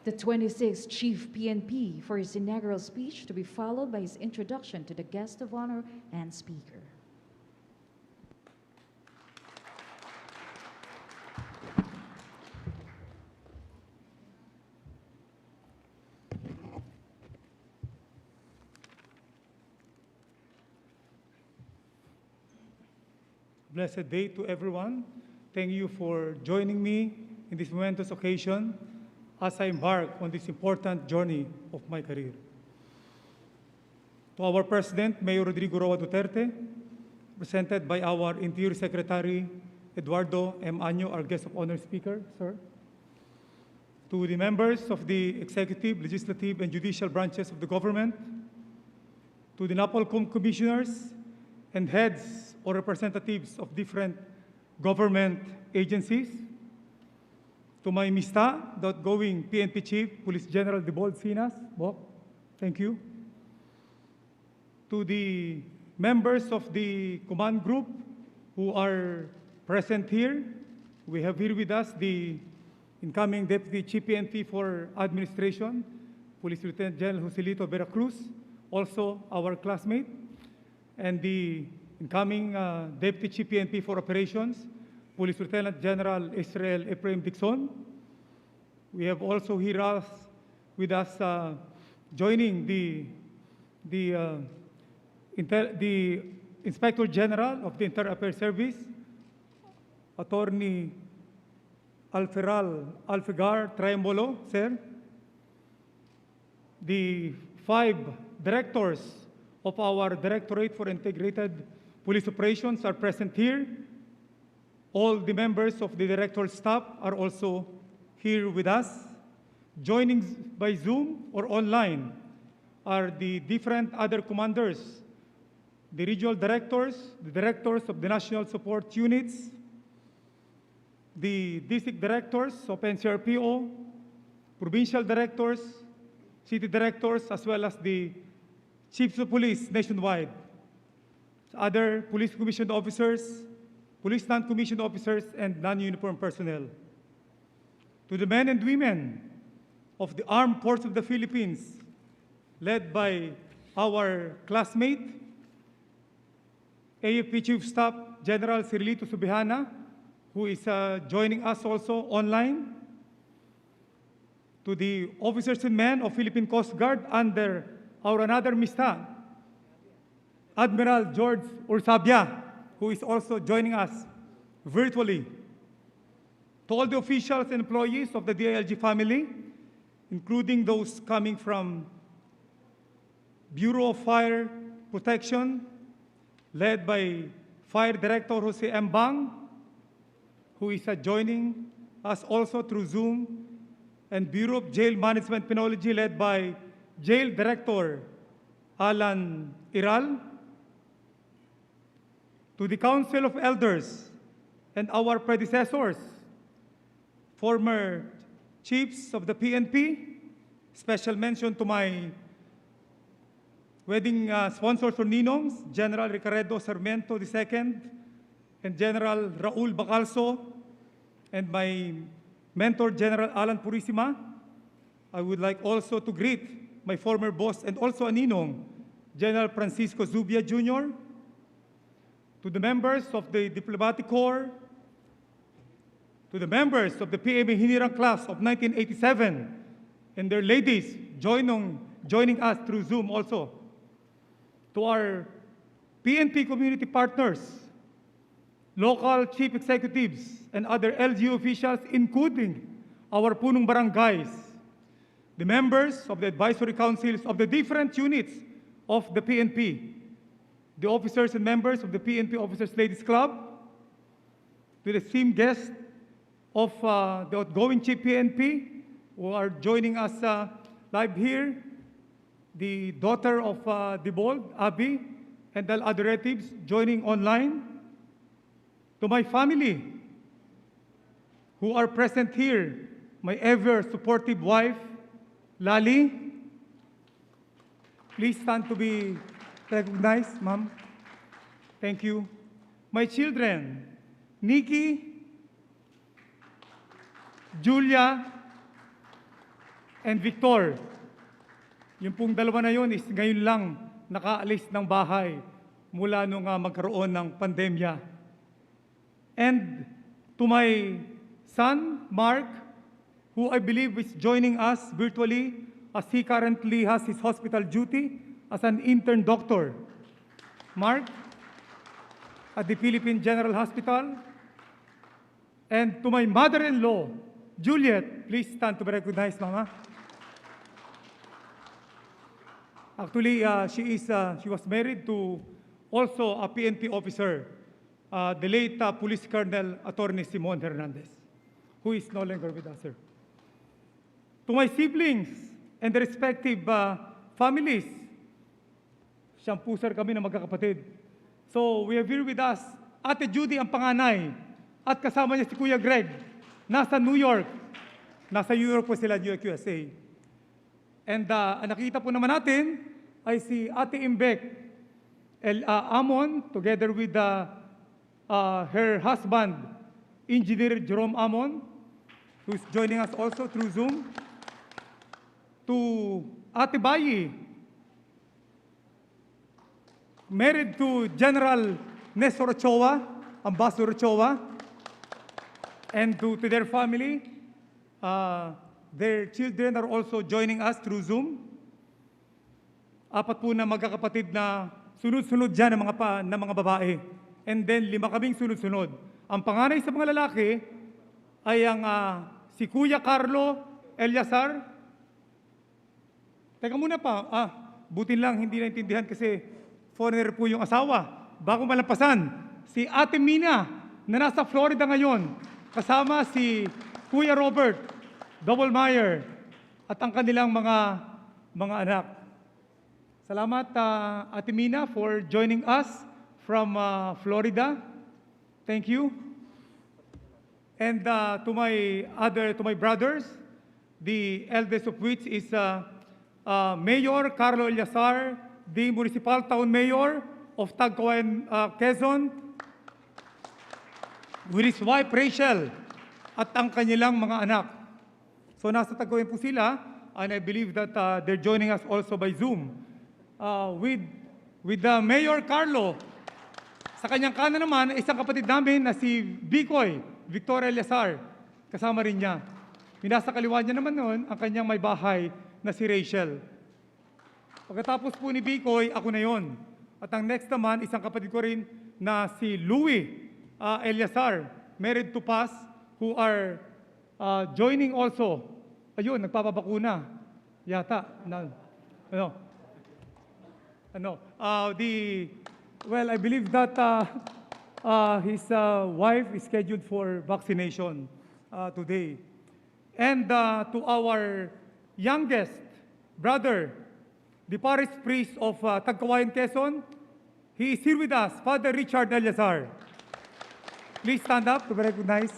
The 26th Chief PNP for his inaugural speech, to be followed by his introduction to the guest of honor and speaker. Blessed day to everyone. Thank you for joining me in this momentous occasion as I embark on this important journey of my career. To our President, Mayor Rodrigo Roa Duterte, presented by our Interior Secretary, Eduardo M. Año, our guest of honor speaker, sir. To the members of the executive, legislative, and judicial branches of the government, to the NAPOLCOM commissioners and heads or representatives of different government agencies, to my mista, the outgoing PNP Chief, Police General Debold Sinas, Bok, thank you. To the members of the command group who are present here, we have here with us the incoming Deputy Chief PNP for Administration, Police Lieutenant General Joselito Veracruz, also our classmate, and the incoming Deputy Chief PNP for Operations, Police Lieutenant General Israel Ephraim Dixon. We have also here with us joining the Inspector General of the Internal Affairs Service, Attorney Alfigar Triambolo, sir. The 5 directors of our Directorate for Integrated Police Operations are present here. All the members of the director staff are also here with us. Joining by Zoom or online are the different other commanders, the regional directors, the directors of the national support units, the district directors of NCRPO, provincial directors, city directors, as well as the chiefs of police nationwide, other police commissioned officers, police non-commissioned officers, and non-uniformed personnel. To the men and women of the Armed Forces of the Philippines, led by our classmate, AFP Chief Staff General Cirilito Subihana, who is joining us also online. To the officers and men of Philippine Coast Guard under our another Mista, Admiral George Ursabia, who is also joining us virtually. To all the officials and employees of the DILG family, including those coming from Bureau of Fire Protection, led by Fire Director Jose M. Bang, who is joining us also through Zoom, and Bureau of Jail Management Penology, led by Jail Director Alan Iral. To the Council of Elders and our predecessors, former chiefs of the PNP, special mention to my wedding sponsors for Ninongs, General Ricardo Sarmiento II, and General Raul Bacalso, and my mentor, General Alan Purisima. I would like also to greet my former boss and also a Ninong, General Francisco Zubia Jr., to the members of the Diplomatic Corps, to the members of the PMA Hinirang class of 1987, and their ladies joining us through Zoom also, to our PNP community partners, local chief executives, and other LGU officials, including our punong barangays, the members of the advisory councils of the different units of the PNP, the officers and members of the PNP Officers Ladies Club, to the esteemed guests of the outgoing Chief PNP who are joining us live here, the daughter of Dibold, Abby, and the other relatives joining online, to my family who are present here, my ever supportive wife, Lali. Please stand to be recognized, ma'am. Thank you. My children, Nikki, Julia, and Victor. Yung pong dalawa na yun is ngayon lang nakaalis ng bahay mula nung magkaroon ng pandemya. And to my son, Mark, who I believe is joining us virtually as he currently has his hospital duty as an intern doctor. Mark, at the Philippine General Hospital. And to my mother-in-law, Juliet, please stand to be recognized, Mama. Actually, she was married to also a PNP officer, the late Police Colonel Attorney Simon Hernandez, who is no longer with us, sir. To my siblings and the respective families, siyang po, sir, kami na magkakapatid. So, we have here with us Ate Judy ang panganay at kasama niya si Kuya Greg. Nasa New York. Nasa New York po sila, New York, USA. And nakita po naman natin ay si Ate Imbek Amon, together with her husband, Engineer Jerome Amon, who's joining us also through Zoom. To Ate Bayi, married to General Nestor Ochoa, Ambassador Ochoa, and to their family. Their children are also joining us through Zoom. Apat po na magkakapatid na sunod-sunod dyan ng mga babae. And then 5 kaming sunod-sunod. Ang panganay sa mga lalaki ay ang si Kuya Carlo Eliazar. Teka muna pa, buti lang hindi naintindihan kasi foreigner po yung asawa. Bago malampasan, si Ate Mina na nasa Florida ngayon, kasama si Kuya Robert Doublemeyer at ang kanilang mga anak. Salamat, Ate Mina, for joining us from Florida. Thank you. And to my brothers, the eldest of which is Mayor Carlo Eliazar, the Municipal Town Mayor of Tagkawayan, Quezon, with his wife Rachel at ang kanilang mga anak. So nasa Tagkawayan po sila, and I believe that they're joining us also by Zoom. With Mayor Carlo, sa kanyang kanan naman, isang kapatid namin na si Bicoy, Victoria Eliazar, kasama rin niya. Nasa kaliwa niya naman noon, ang kanyang may bahay na si Rachel. Pagkatapos po ni Bicoy, ako na yon. At ang next naman, isang kapatid ko rin na si Louie Eliazar, married to Paz, who are joining also. Ayun, nagpapabakuna. Yata. Well, I believe that his wife is scheduled for vaccination today. And to our youngest brother, the parish priest of Tagkawayan, Quezon, he is here with us, Father Richard Eliazar. Please stand up to be recognized.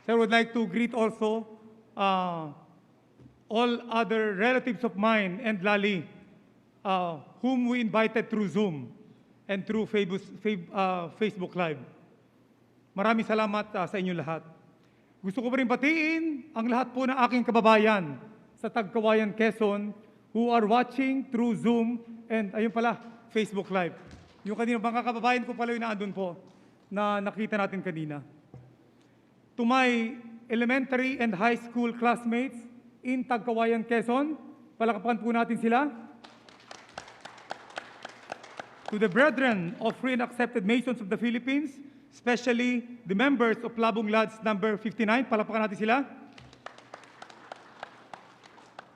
Sir, I would like to greet also all other relatives of mine and Lali, whom we invited through Zoom and through Facebook Live. Maraming salamat sa inyo lahat. Gusto ko pa rin batiin ang lahat po ng aking kababayan sa Tagkawayan, Quezon, who are watching through Zoom and ayun pala, Facebook Live. Yung kanina mga kababayan ko pala yung naandun po na nakita natin kanina. To my elementary and high school classmates in Tagkawayan, Quezon, palakpakan po natin sila. To the brethren of Free and Accepted Masons of the Philippines, especially the members of Labong Lads number 59, palakpakan natin sila.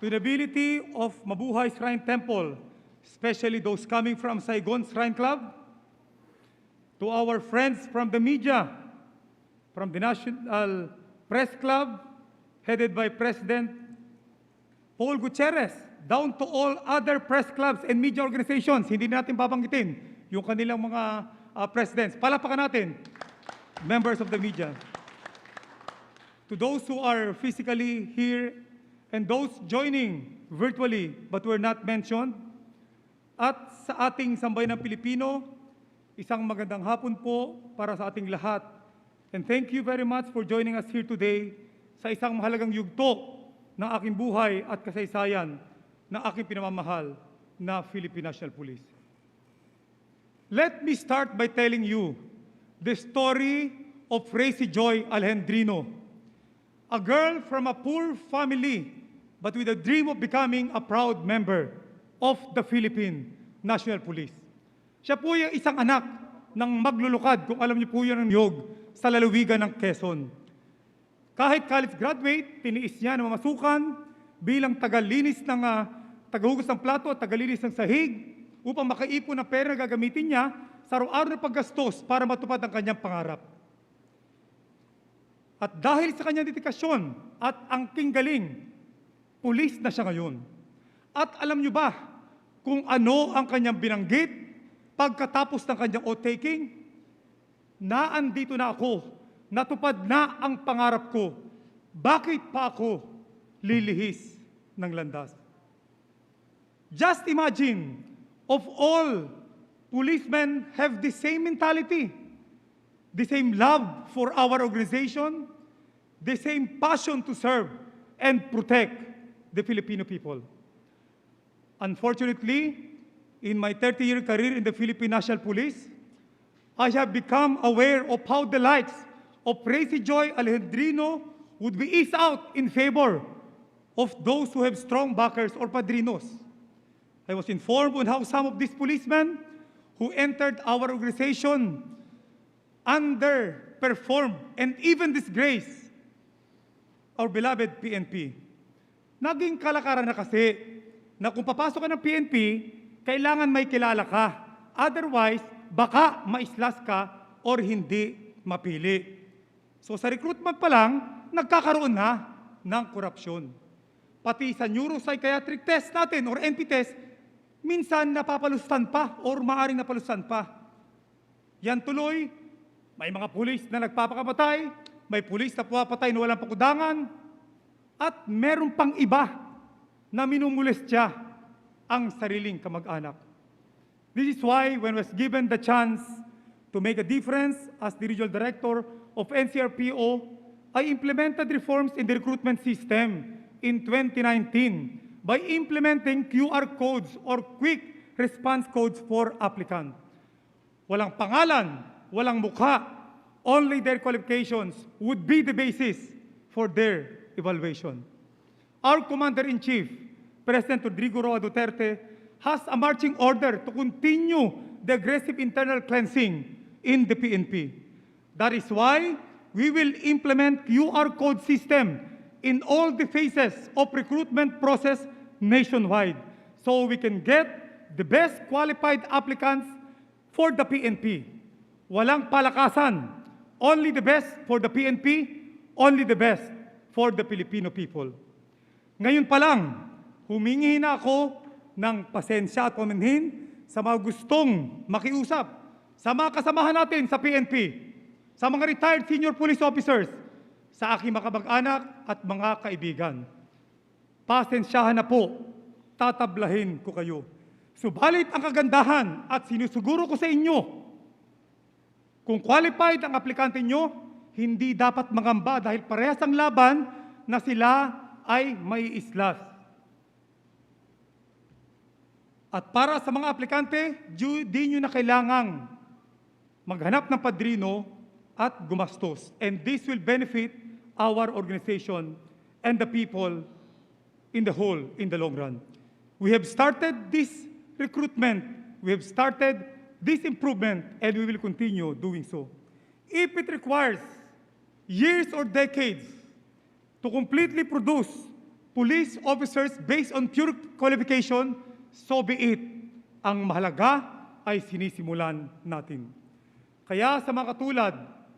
To the nobility of Mabuhay Shrine Temple, especially those coming from Saigon Shrine Club. To our friends from the media, from the National Press Club, headed by President Paul Gutierrez, down to all other press clubs and media organizations. Hindi natin babanggitin yung kanilang mga presidents. Palapakan natin, members of the media. To those who are physically here and those joining virtually but were not mentioned, at sa ating sambayan ng Pilipino, isang magandang hapon po para sa ating lahat. And thank you very much for joining us here today sa isang mahalagang yugto ng aking buhay at kasaysayan ng aking pinamamahal na Philippine National Police. Let me start by telling you the story of Racy Joy Alejandrino, a girl from a poor family but with a dream of becoming a proud member of the Philippine National Police. Siya po yung isang anak ng maglulukad, kung alam niyo po yun ang niyog, sa lalawigan ng Quezon. Kahit college graduate, tiniis niya na mamasukan bilang tagalinis ng tagahugas ng plato at tagalinis ng sahig upang makaipon ng pera na gagamitin niya sa araw-araw na paggastos para matupad ang kanyang pangarap. At dahil sa kanyang dedikasyon at angking galing, pulis na siya ngayon. At alam niyo ba kung ano ang kanyang binanggit pagkatapos ng kanyang oath-taking? Naandito na ako, natupad na ang pangarap ko. Bakit pa ako lilihis ng landas? Just imagine, of all policemen have the same mentality. the same love for our organization, the same passion to serve and protect the Filipino people. Unfortunately, in my 30-year career in the Philippine National Police, I have become aware of how the likes of Racy Joy Alejandrino would be eased out in favor of those who have strong backers or padrinos. I was informed on how some of these policemen who entered our organization underperformed and even disgraced our beloved PNP. Naging kalakaran na kasi na kung papasok ka ng PNP, kailangan may kilala ka. Otherwise, baka maislas ka or hindi mapili. So sa recruitment pa lang, nagkakaroon na ng korupsyon. Pati sa neuropsychiatric test natin or NP test, minsan napapalustan pa or maaring napalustan pa. Yan tuloy, may mga pulis na nagpapakamatay, may pulis na pumapatay na walang pakudangan, at meron pang iba na minumulestya ang sariling kamag-anak. This is why when I was given the chance to make a difference as the regional director of NCRPO, I implemented reforms in the recruitment system in 2019 by implementing QR codes or quick response codes for applicants. Walang pangalan, walang mukha, only their qualifications would be the basis for their evaluation. Our Commander-in-Chief, President Rodrigo Roa Duterte, has a marching order to continue the aggressive internal cleansing in the PNP. That is why we will implement QR code system in all the phases of recruitment process nationwide so we can get the best qualified applicants for the PNP. Walang palakasan, only the best for the PNP, only the best for the Filipino people. Ngayon pa lang, humingi na ako ng pasensya at paminhin sa mga gustong makiusap, sa mga kasamahan natin sa PNP, sa mga retired senior police officers, sa aking mga kamag-anak at mga kaibigan. Pasensyahan na po, tatablahin ko kayo. Subalit ang kagandahan at sinusuguro ko sa inyo, kung qualified ang aplikante nyo, hindi dapat mangamba dahil parehas ang laban na sila ay may islas. At para sa mga aplikante, di nyo na kailangang maghanap ng padrino at gumastos. And this will benefit our organization and the people in the whole, in the long run. We have started this recruitment, we have started this improvement, and we will continue doing so. If it requires years or decades to completely produce police officers based on pure qualification, so be it. Ang mahalaga ay sinisimulan natin. Kaya sa mga katulad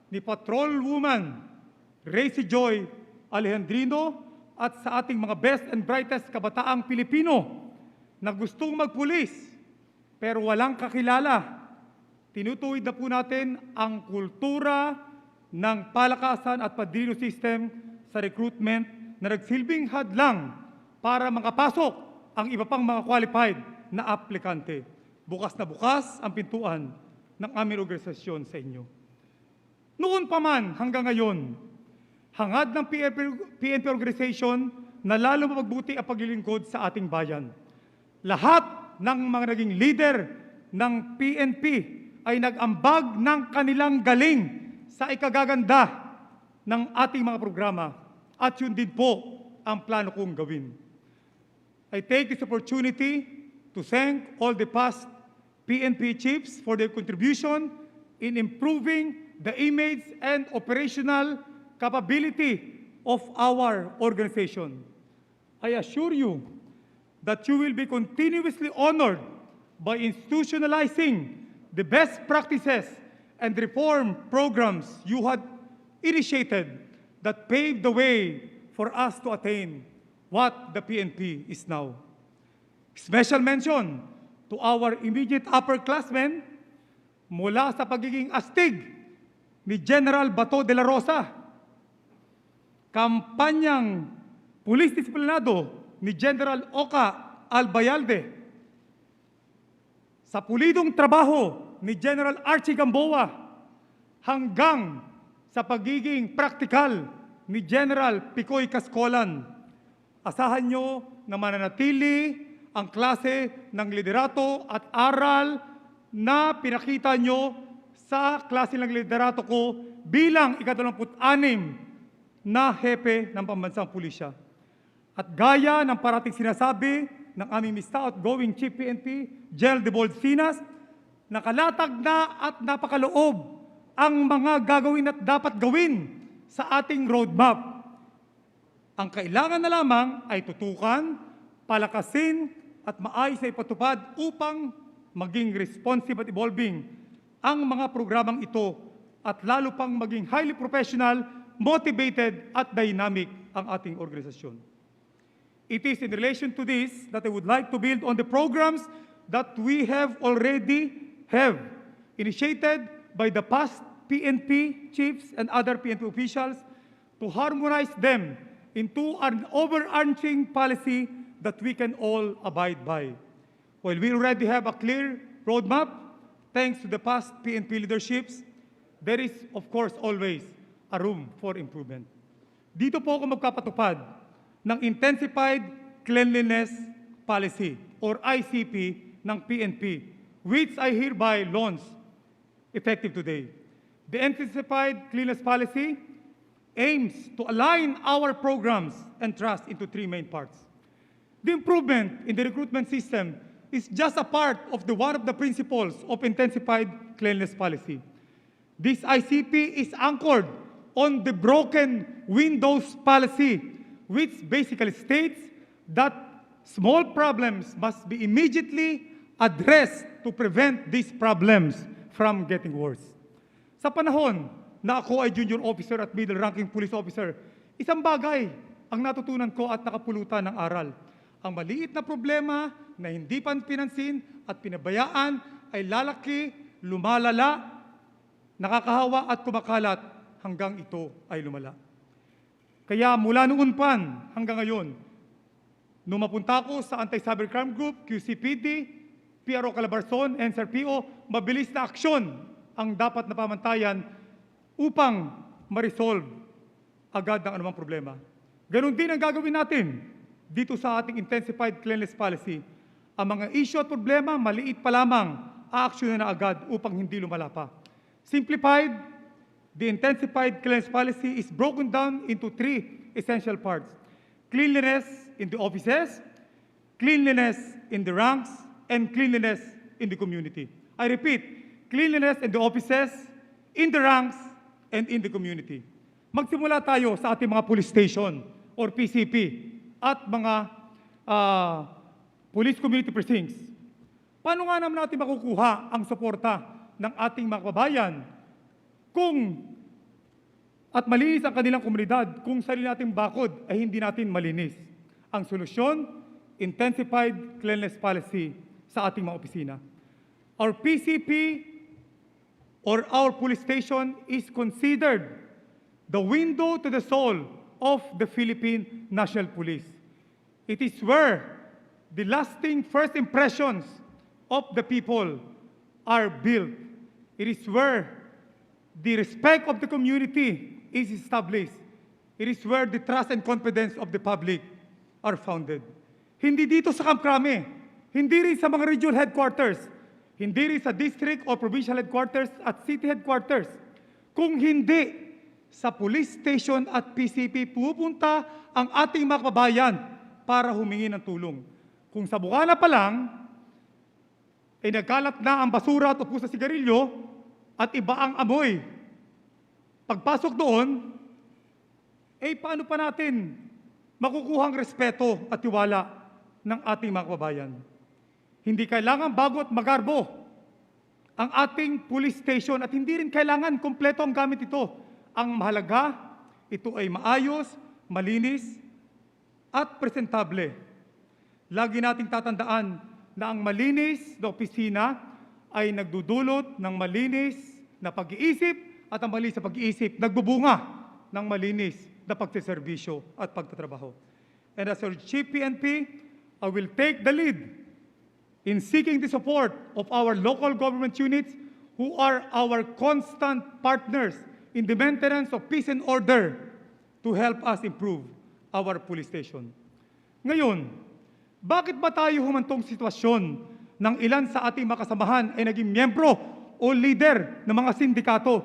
ni Patrolwoman Racy Joy Alejandrino at sa ating mga best and brightest kabataang Pilipino na gustong magpulis pero walang kakilala, tinutuwid na po natin ang kultura ng palakasan at padrino system sa recruitment na nagsilbing hadlang para makapasok ang iba pang mga qualified na aplikante. Bukas na bukas ang pintuan ng aming organisasyon sa inyo. Noon pa man hanggang ngayon, hangad ng PNP organization na lalo mapagbuti ang paglilingkod sa ating bayan. Lahat ng mga naging leader ng PNP ay nag-ambag ng kanilang galing sa ikagaganda ng ating mga programa at yun din po ang plano kong gawin. I take this opportunity to thank all the past PNP chiefs for their contribution in improving the image and operational capability of our organization. I assure you that you will be continuously honored by institutionalizing the best practices and reform programs you had initiated that paved the way for us to attain what the PNP is now. Special mention to our immediate upperclassmen mula sa pagiging astig ni General Bato de la Rosa, kampanyang pulis disiplinado ni General Oka Albayalde, sa pulidong trabaho ni General Archie Gamboa, hanggang sa pagiging praktikal ni General Picoy Cascolan. Asahan nyo na mananatili ang klase ng liderato at aral na pinakita nyo sa klase ng liderato ko bilang ika-26 na hepe ng pambansang pulisya. At gaya ng parating sinasabi ng aming Mr. Outgoing Chief PNP, General de Bolsinas, nakalatag na at napakaloob ang mga gagawin at dapat gawin sa ating roadmap. Ang kailangan na lamang ay tutukan, palakasin, at maayos na ipatupad upang maging responsive at evolving ang mga programang ito at lalo pang maging highly professional, motivated, at dynamic ang ating organisasyon. It is in relation to this that I would like to build on the programs that we have already initiated by the past PNP chiefs and other PNP officials to harmonize them into an overarching policy that we can all abide by. While we already have a clear roadmap, thanks to the past PNP leaderships, there is, of course, always a room for improvement. Dito po ako magpapatupad ng Intensified Cleanliness Policy or ICP ng PNP, which I hereby launch effective today. The Intensified Cleanliness Policy aims to align our programs and trust into three main parts. The improvement in the recruitment system is just a part of one of the principles of Intensified Cleanliness Policy. This ICP is anchored on the broken windows policy, which basically states that small problems must be immediately addressed to prevent these problems from getting worse. Sa panahon na ako ay junior officer at middle-ranking police officer, isang bagay ang natutunan ko at nakapulutan ng aral. Ang maliit na problema na hindi pa pinansin at pinabayaan ay lalaki, lumalala, nakakahawa at kumakalat hanggang ito ay lumala. Kaya mula noon pa hanggang ngayon, nung mapunta ako sa Anti-Cybercrime Group, QCPD, PRO Calabarzon, NCRPO, mabilis na aksyon ang dapat na pamantayan upang ma-resolve agad ang anumang problema. Ganon din ang gagawin natin dito sa ating Intensified Cleanliness Policy. Ang mga issue at problema, maliit pa lamang, aaksyonan na agad upang hindi lumala pa. Simplified, the Intensified Cleanliness Policy is broken down into three essential parts. Cleanliness in the offices, cleanliness in the ranks, and cleanliness in the community. I repeat, cleanliness in the offices, in the ranks, and in the community. Magsimula tayo sa ating mga police station or PCP at mga police community precincts. Paano nga naman natin makukuha ang suporta ng ating mga kababayan kung at malinis ang kanilang komunidad kung sarili nating bakod ay hindi natin malinis? Ang solusyon, Intensified Cleanliness Policy sa ating mga opisina. Our PCP or our police station is considered the window to the soul of the Philippine National Police. It is where the lasting first impressions of the people are built. It is where the respect of the community is established. It is where the trust and confidence of the public are founded. Hindi dito sa Camp Crame, hindi rin sa mga regional headquarters, hindi rin sa district or provincial headquarters at city headquarters. Kung hindi sa police station at PCP pupunta ang ating mga kababayan para humingi ng tulong. Kung sa Bukana pa lang, ay nagkalat na ang basura at upo sa sigarilyo at iba ang amoy. Pagpasok doon, paano pa natin makukuha ang respeto at tiwala ng ating mga kababayan? Hindi kailangan bago at magarbo ang ating police station at hindi rin kailangan kompleto ang gamit ito. Ang mahalaga, ito ay maayos, malinis, at presentable. Lagi nating tatandaan na ang malinis na opisina ay nagdudulot ng malinis na pag-iisip at ang malinis na pag-iisip nagbubunga ng malinis na pagsiservisyo at pagtatrabaho. And as our Chief PNP, I will take the lead in seeking the support of our local government units who are our constant partners in the maintenance of peace and order to help us improve our police station. Ngayon, bakit ba tayo humantong sitwasyon ng ilan sa ating mga kasamahan ay naging miyembro o leader ng mga sindikato,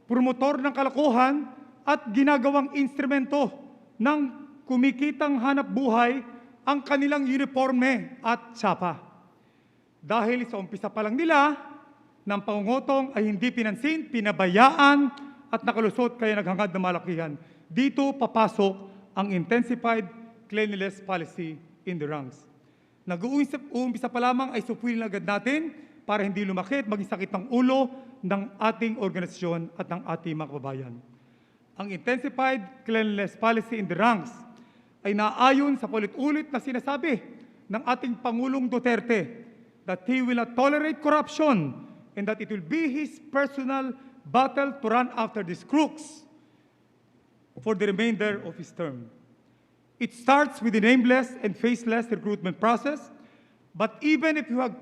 promotor ng kalokohan at ginagawang instrumento ng kumikitang hanap buhay ang kanilang uniforme at tsapa? Dahil sa umpisa pa lang nila ng pangungutong ay hindi pinansin, pinabayaan at nakalusot kaya naghangad na malakihan. Dito papasok ang intensified cleanliness policy in the ranks. Nag-uumpisa pa lamang ay supulin agad natin para hindi lumaki at maging sakit ng ulo ng ating organisasyon at ng ating mga kababayan. Ang intensified cleanliness policy in the ranks ay naayon sa paulit-ulit na sinasabi ng ating Pangulong Duterte that he will not tolerate corruption and that it will be his personal battle to run after these crooks for the remainder of his term. It starts with the nameless and faceless recruitment process, but even if you have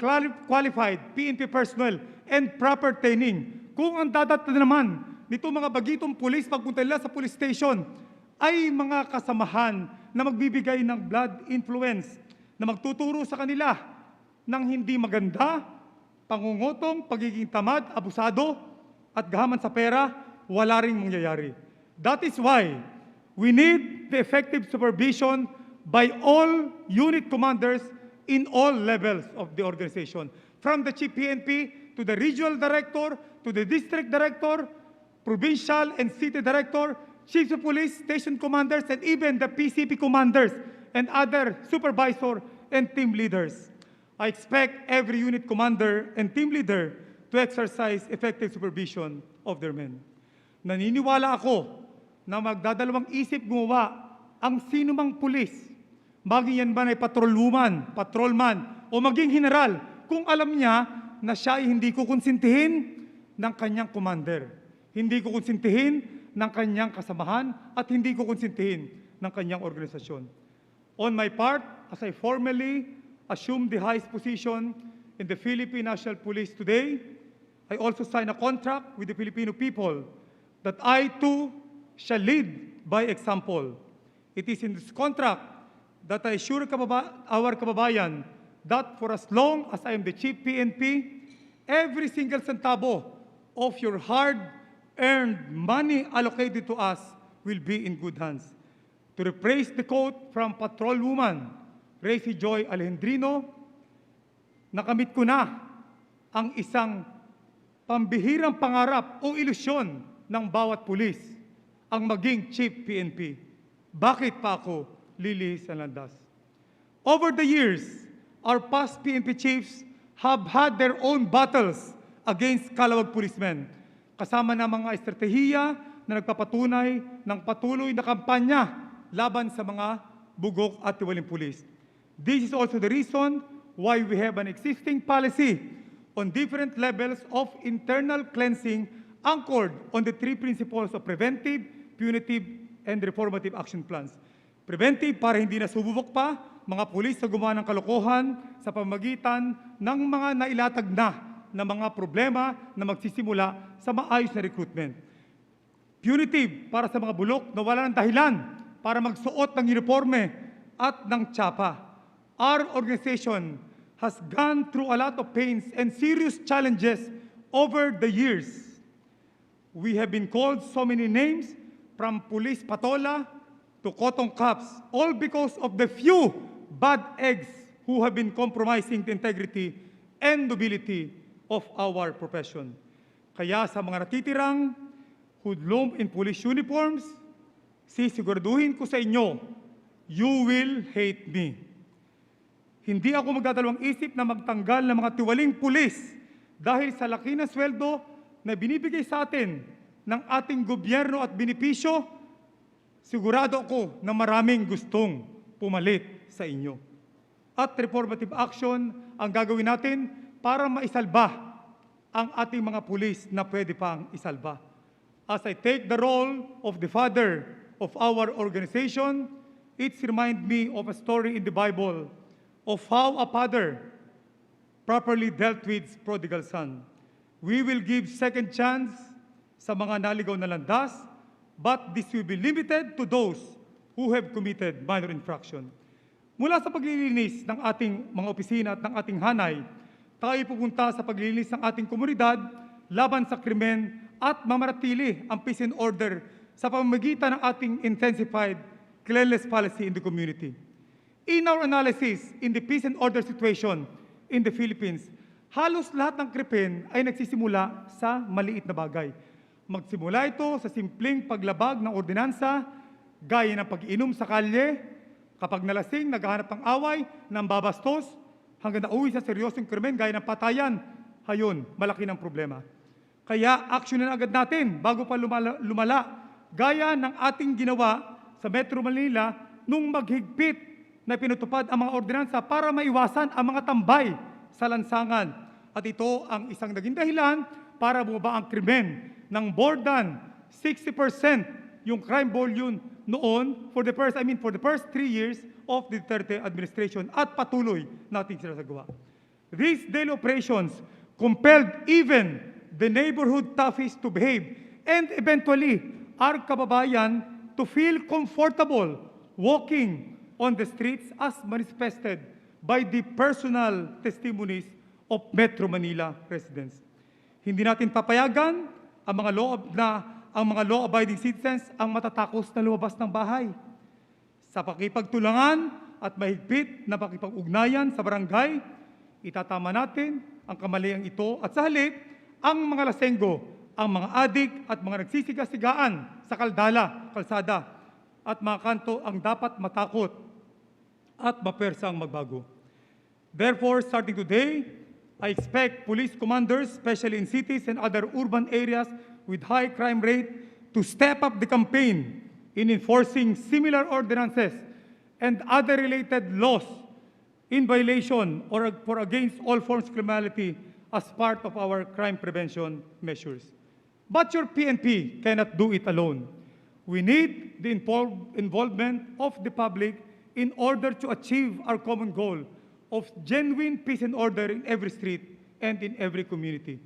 qualified PNP personnel and proper training, kung ang dadat na naman nito mga bagitong pulis pagpunta nila sa police station ay mga kasamahan na magbibigay ng blood influence, na magtuturo sa kanila ng hindi maganda, pangungutong, pagiging tamad, abusado, at gahaman sa pera, wala ring mangyayari. That is why we need the effective supervision by all unit commanders in all levels of the organization, from the Chief PNP to the regional director, to the district director, provincial and city director, chiefs of police, station commanders, and even the PCP commanders and other supervisor and team leaders. I expect every unit commander and team leader to exercise effective supervision of their men. Naniniwala ako na magdadalawang isip gumawa ang sinumang pulis, maging yan man ay patrolman, o maging general, kung alam niya na siya ay hindi kukonsintihin ng kanyang commander, hindi kukonsintihin ng kanyang kasamahan, at hindi kukonsintihin ng kanyang organisasyon. On my part, as I formally assume the highest position in the Philippine National Police today, I also sign a contract with the Filipino people that I too shall lead by example. It is in this contract that I assure our kababayan that for as long as I am the Chief PNP, every single centavo of your hard-earned money allocated to us will be in good hands. To rephrase the quote from patrolwoman Racy Joy Alejandrino, nakamit ko na ang isang pambihirang pangarap o ilusyon ng bawat pulis, ang maging Chief PNP. Bakit pa ako lilihis sa landas? Over the years, our past PNP chiefs have had their own battles against kalawag policemen, kasama ng mga estratehiya na nagpapatunay ng patuloy na kampanya laban sa mga bugok at tiwaling pulis. This is also the reason why we have an existing policy on different levels of internal cleansing anchored on the three principles of preventive, punitive, and reformative action plans. Preventive para hindi nasububok pa mga pulis sa gumawa ng kalokohan sa pamamagitan ng mga nailatag na mga problema na magsisimula sa maayos na recruitment. Punitive para sa mga bulok na wala ng dahilan para magsuot ng uniforme at ng tsapa. Our organization has gone through a lot of pains and serious challenges over the years. We have been called so many names, from police patola to cotton cups, all because of the few bad eggs who have been compromising the integrity and nobility of our profession. Kaya sa mga natitirang hoodlum in police uniforms, sisiguraduhin ko sa inyo, you will hate me. Hindi ako magdadalawang isip na magtanggal ng mga tiwaling pulis dahil sa laki ng sweldo na binibigay sa atin ng ating gobyerno at benepisyo, sigurado ako na maraming gustong pumalit sa inyo. At reformative action ang gagawin natin para maisalba ang ating mga pulis na pwede pang isalba. As I take the role of the father of our organization, it reminds me of a story in the Bible of how a father properly dealt with his prodigal son. We will give second chance sa mga naligaw na landas, but this will be limited to those who have committed minor infraction. Mula sa paglilinis ng ating mga opisina at ng ating hanay, tayo pupunta sa paglilinis ng ating komunidad laban sa krimen at mamaratili ang peace and order sa pamamagitan ng ating intensified cleanliness policy in the community. In our analysis in the peace and order situation in the Philippines, halos lahat ng krimen ay nagsisimula sa maliit na bagay. Magsimula ito sa simpleng paglabag ng ordinansa, gaya ng pag-inom sa kalye, kapag nalasing, naghahanap ng away, ng babastos, hanggang nauwi sa seryosong krimen gaya ng patayan, hayon, malaki ng problema. Kaya aksyonin agad natin bago pa lumala, gaya ng ating ginawa sa Metro Manila nung maghigpit na pinutupad ang mga ordinansa para maiwasan ang mga tambay sa lansangan. At ito ang isang naging dahilan para bumaba ang krimen ng more than 60% yung crime volume noon for the first 3 years of the Duterte administration at patuloy nating sinasagawa. These daily operations compelled even the neighborhood toughies to behave and eventually our kababayan to feel comfortable walking on the streets as manifested by the personal testimonies of Metro Manila residents. Hindi natin papayagan ang mga law-abiding citizens ang matatakos na lumabas ng bahay. Sa pakipagtulangan at mahigpit na pakipag-ugnayan sa barangay, itatama natin ang kamaliang ito at sa halip, ang mga lasenggo, ang mga adik at mga nagsisiga-sigaan sa kalsada at mga kanto ang dapat matakot at mapersang magbago. Therefore, starting today, I expect police commanders, especially in cities and other urban areas with high crime rate, to step up the campaign in enforcing similar ordinances and other related laws in violation or for against all forms of criminality as part of our crime prevention measures. But your PNP cannot do it alone. We need the involvement of the public in order to achieve our common goal of genuine peace and order in every street and in every community.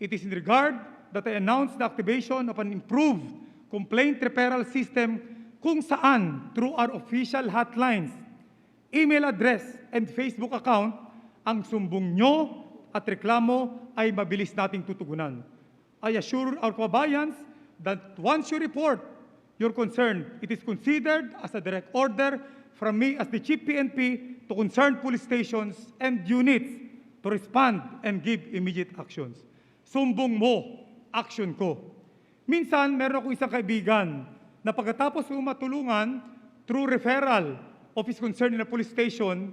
It is in regard that I announced the activation of an improved complaint referral system kung saan through our official hotlines, email address, and Facebook account, ang sumbong nyo at reklamo ay mabilis nating tutugunan. I assure our kababayans that once you report your concern, it is considered as a direct order from me as the Chief PNP to concerned police stations and units to respond and give immediate actions. Sumbong mo, action ko. Minsan, meron ako isang kaibigan na pagkatapos ko matulungan through referral of his concern in a police station,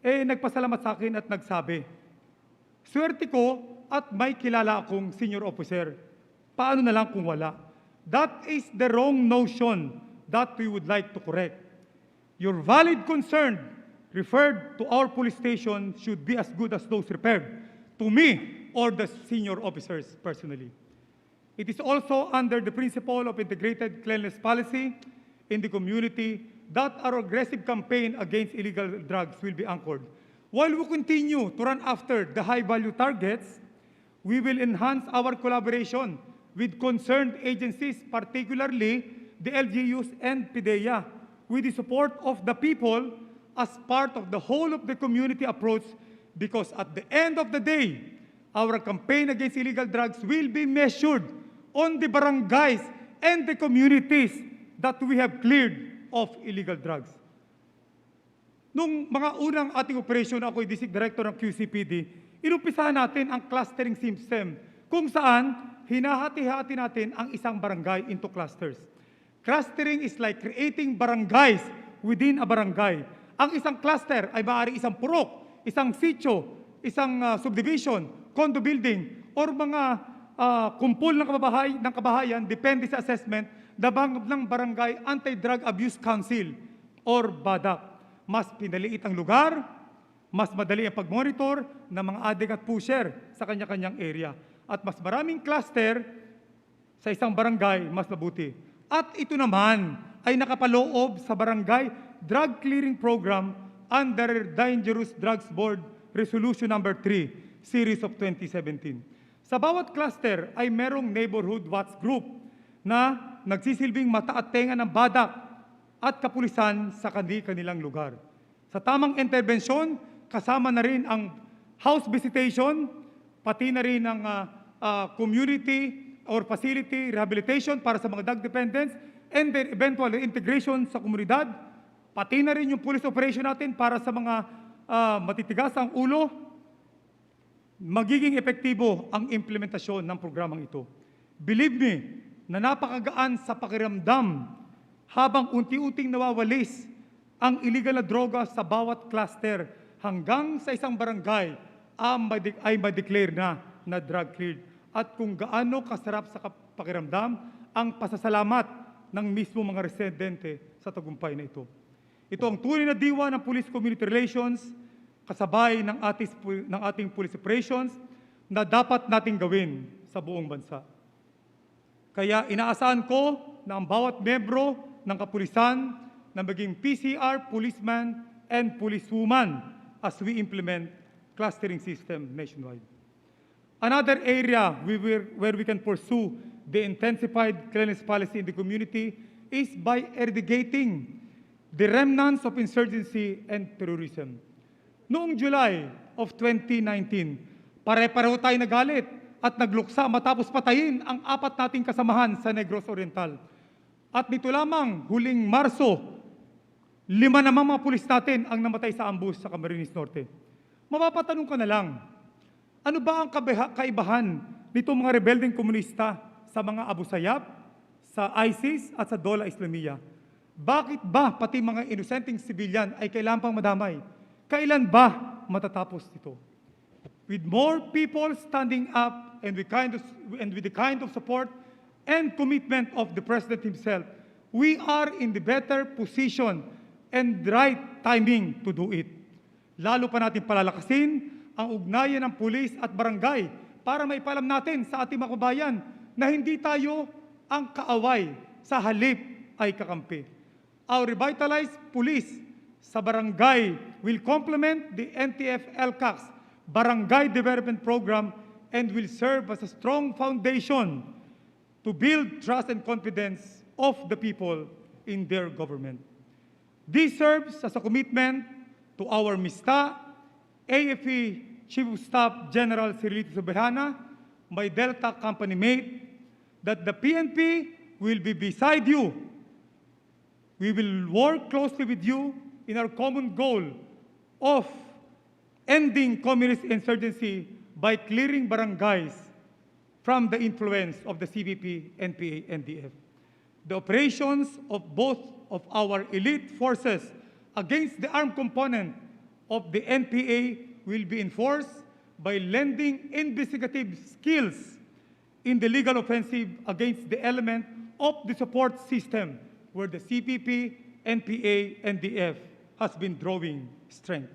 nagpasalamat sa akin at nagsabi, swerte ko at may kilala akong senior officer. Paano na lang kung wala? That is the wrong notion that we would like to correct. Your valid concern referred to our police station should be as good as those referred to me or the senior officers personally. It is also under the principle of integrated cleanliness policy in the community that our aggressive campaign against illegal drugs will be anchored. While we continue to run after the high-value targets, we will enhance our collaboration with concerned agencies, particularly the LGUs and PDEA, with the support of the people as part of the whole of the community approach, because at the end of the day, our campaign against illegal drugs will be measured on the barangays and the communities that we have cleared of illegal drugs. Nung mga unang ating operasyon, ako ay District Director ng QCPD, inumpisahan natin ang clustering system kung saan hinahati-hati natin ang isang barangay into clusters. Clustering is like creating barangays within a barangay. Ang isang cluster ay maaari isang purok, isang sitio, isang subdivision, condo building, or mga kumpul ng kabahayan, depende sa assessment, ng Barangay Anti-Drug Abuse Council or BADAC. Mas pinaliit ang lugar, mas madali ang pag-monitor ng mga addict at pusher sa kanya-kanyang area. At mas maraming cluster sa isang barangay, mas mabuti. At ito naman ay nakapaloob sa Barangay Drug Clearing Program under Dangerous Drugs Board Resolution Number 3, Series of 2017. Sa bawat cluster ay merong neighborhood watch group na nagsisilbing mata at tenga ng badak at kapulisan sa kanilang lugar. Sa tamang interbensyon, kasama na rin ang house visitation, pati na rin ang community or facility rehabilitation para sa mga drug dependents, and then eventual integration sa komunidad, pati na rin yung police operation natin para sa mga matitigas ang ulo, magiging epektibo ang implementasyon ng programang ito. Believe me, na napakagaan sa pakiramdam habang unti-unting nawawalis ang illegal na droga sa bawat cluster hanggang sa isang barangay ay ma-declare na drug cleared. At kung gaano kasarap sa pakiramdam ang pasasalamat ng mismo mga residente sa tagumpay na ito. Ito ang tunay na diwa ng Police Community Relations, kasabay ng ating police operations na dapat nating gawin sa buong bansa. Kaya inaasahan ko na ang bawat membro ng kapulisan na maging PCR, policeman, and policewoman as we implement clustering system nationwide. Another area where we can pursue the intensified cleanliness policy in the community is by eradicating the remnants of insurgency and terrorism. Noong July of 2019, pare-pareho tayo nagalit at nagluksa matapos patayin ang 4 nating kasamahan sa Negros Oriental. At nito lamang, huling Marso, 5 namang mga pulis natin ang namatay sa ambush sa Camarines Norte. Mapapatanong ka na lang, ano ba ang kaibahan nitong mga rebeldeng komunista sa mga Abu Sayyaf, sa ISIS at sa Dola Islamiyah? Bakit ba pati mga inosenteng sibilyan ay kailangan pang madamay? Kailan ba matatapos ito? With more people standing up and with the kind of support and commitment of the President himself, we are in the better position and right timing to do it. Lalo pa natin palalakasin ang ugnayan ng pulis at barangay para maipalam natin sa ating mga kabayan na hindi tayo ang kaaway, sa halip ay kakampi. Our revitalized police sa barangay will complement the NTF-LCAC's Barangay Development Program and will serve as a strong foundation to build trust and confidence of the people in their government. This serves as a commitment to our MISTA, AFP Chief of Staff General Cirilito Soberana, my Delta company mate, that the PNP will be beside you. We will work closely with you in our common goal of ending communist insurgency by clearing barangays from the influence of the CBP, NPA, NDF. The operations of both of our elite forces against the armed component of the NPA will be enforced by lending investigative skills in the legal offensive against the element of the support system where the CPP, NPA, NDF has been drawing strength.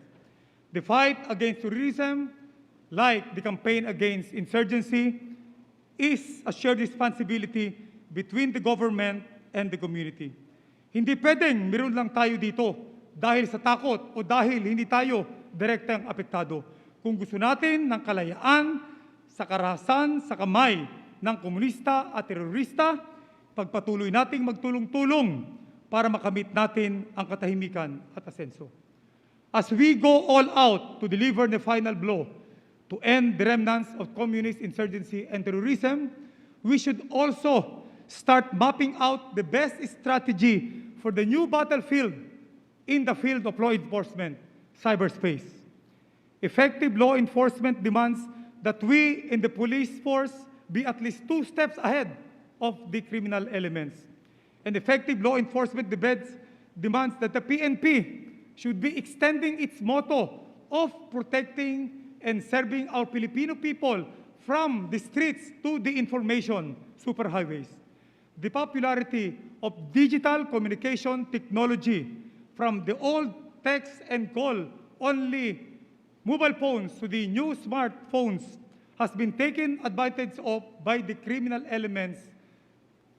The fight against terrorism, like the campaign against insurgency, is a shared responsibility between the government and the community. Hindi pwedeng meron lang tayo dito dahil sa takot o dahil hindi tayo direktang apektado. Kung gusto natin ng kalayaan sa karahasan sa kamay ng komunista at terorista, pagpatuloy nating magtulong-tulong para makamit natin ang katahimikan at asenso. As we go all out to deliver the final blow to end the remnants of communist insurgency and terrorism, we should also start mapping out the best strategy for the new battlefield in the field of law enforcement, cyberspace. Effective law enforcement demands that we in the police force be at least 2 steps ahead of the criminal elements. And effective law enforcement demands that the PNP should be extending its motto of protecting and serving our Filipino people from the streets to the information superhighways. The popularity of digital communication technology, from the old text and call only mobile phones to the new smartphones, has been taken advantage of by the criminal elements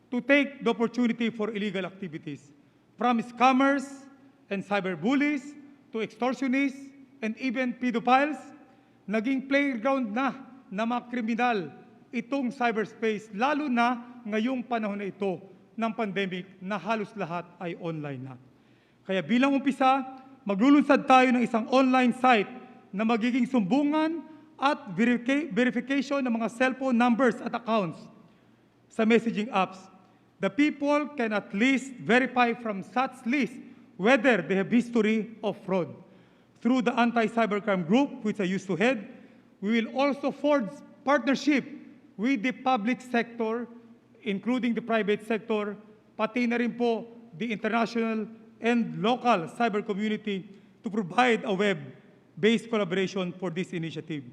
to take the opportunity for illegal activities. From scammers and cyberbullies to extortionists and even pedophiles, naging playground na ng mga kriminal itong cyberspace, lalo na ngayong panahon na ito ng pandemic na halos lahat ay online na. Kaya bilang umpisa, maglulunsad tayo ng isang online site na magiging sumbungan at verification ng mga cellphone numbers at accounts sa messaging apps. The people can at least verify from such list whether they have history of fraud. Through the anti-cybercrime group, which I used to head, we will also forge partnership with the public sector, including the private sector, pati na rin po the international and local cyber community to provide a web-based collaboration for this initiative.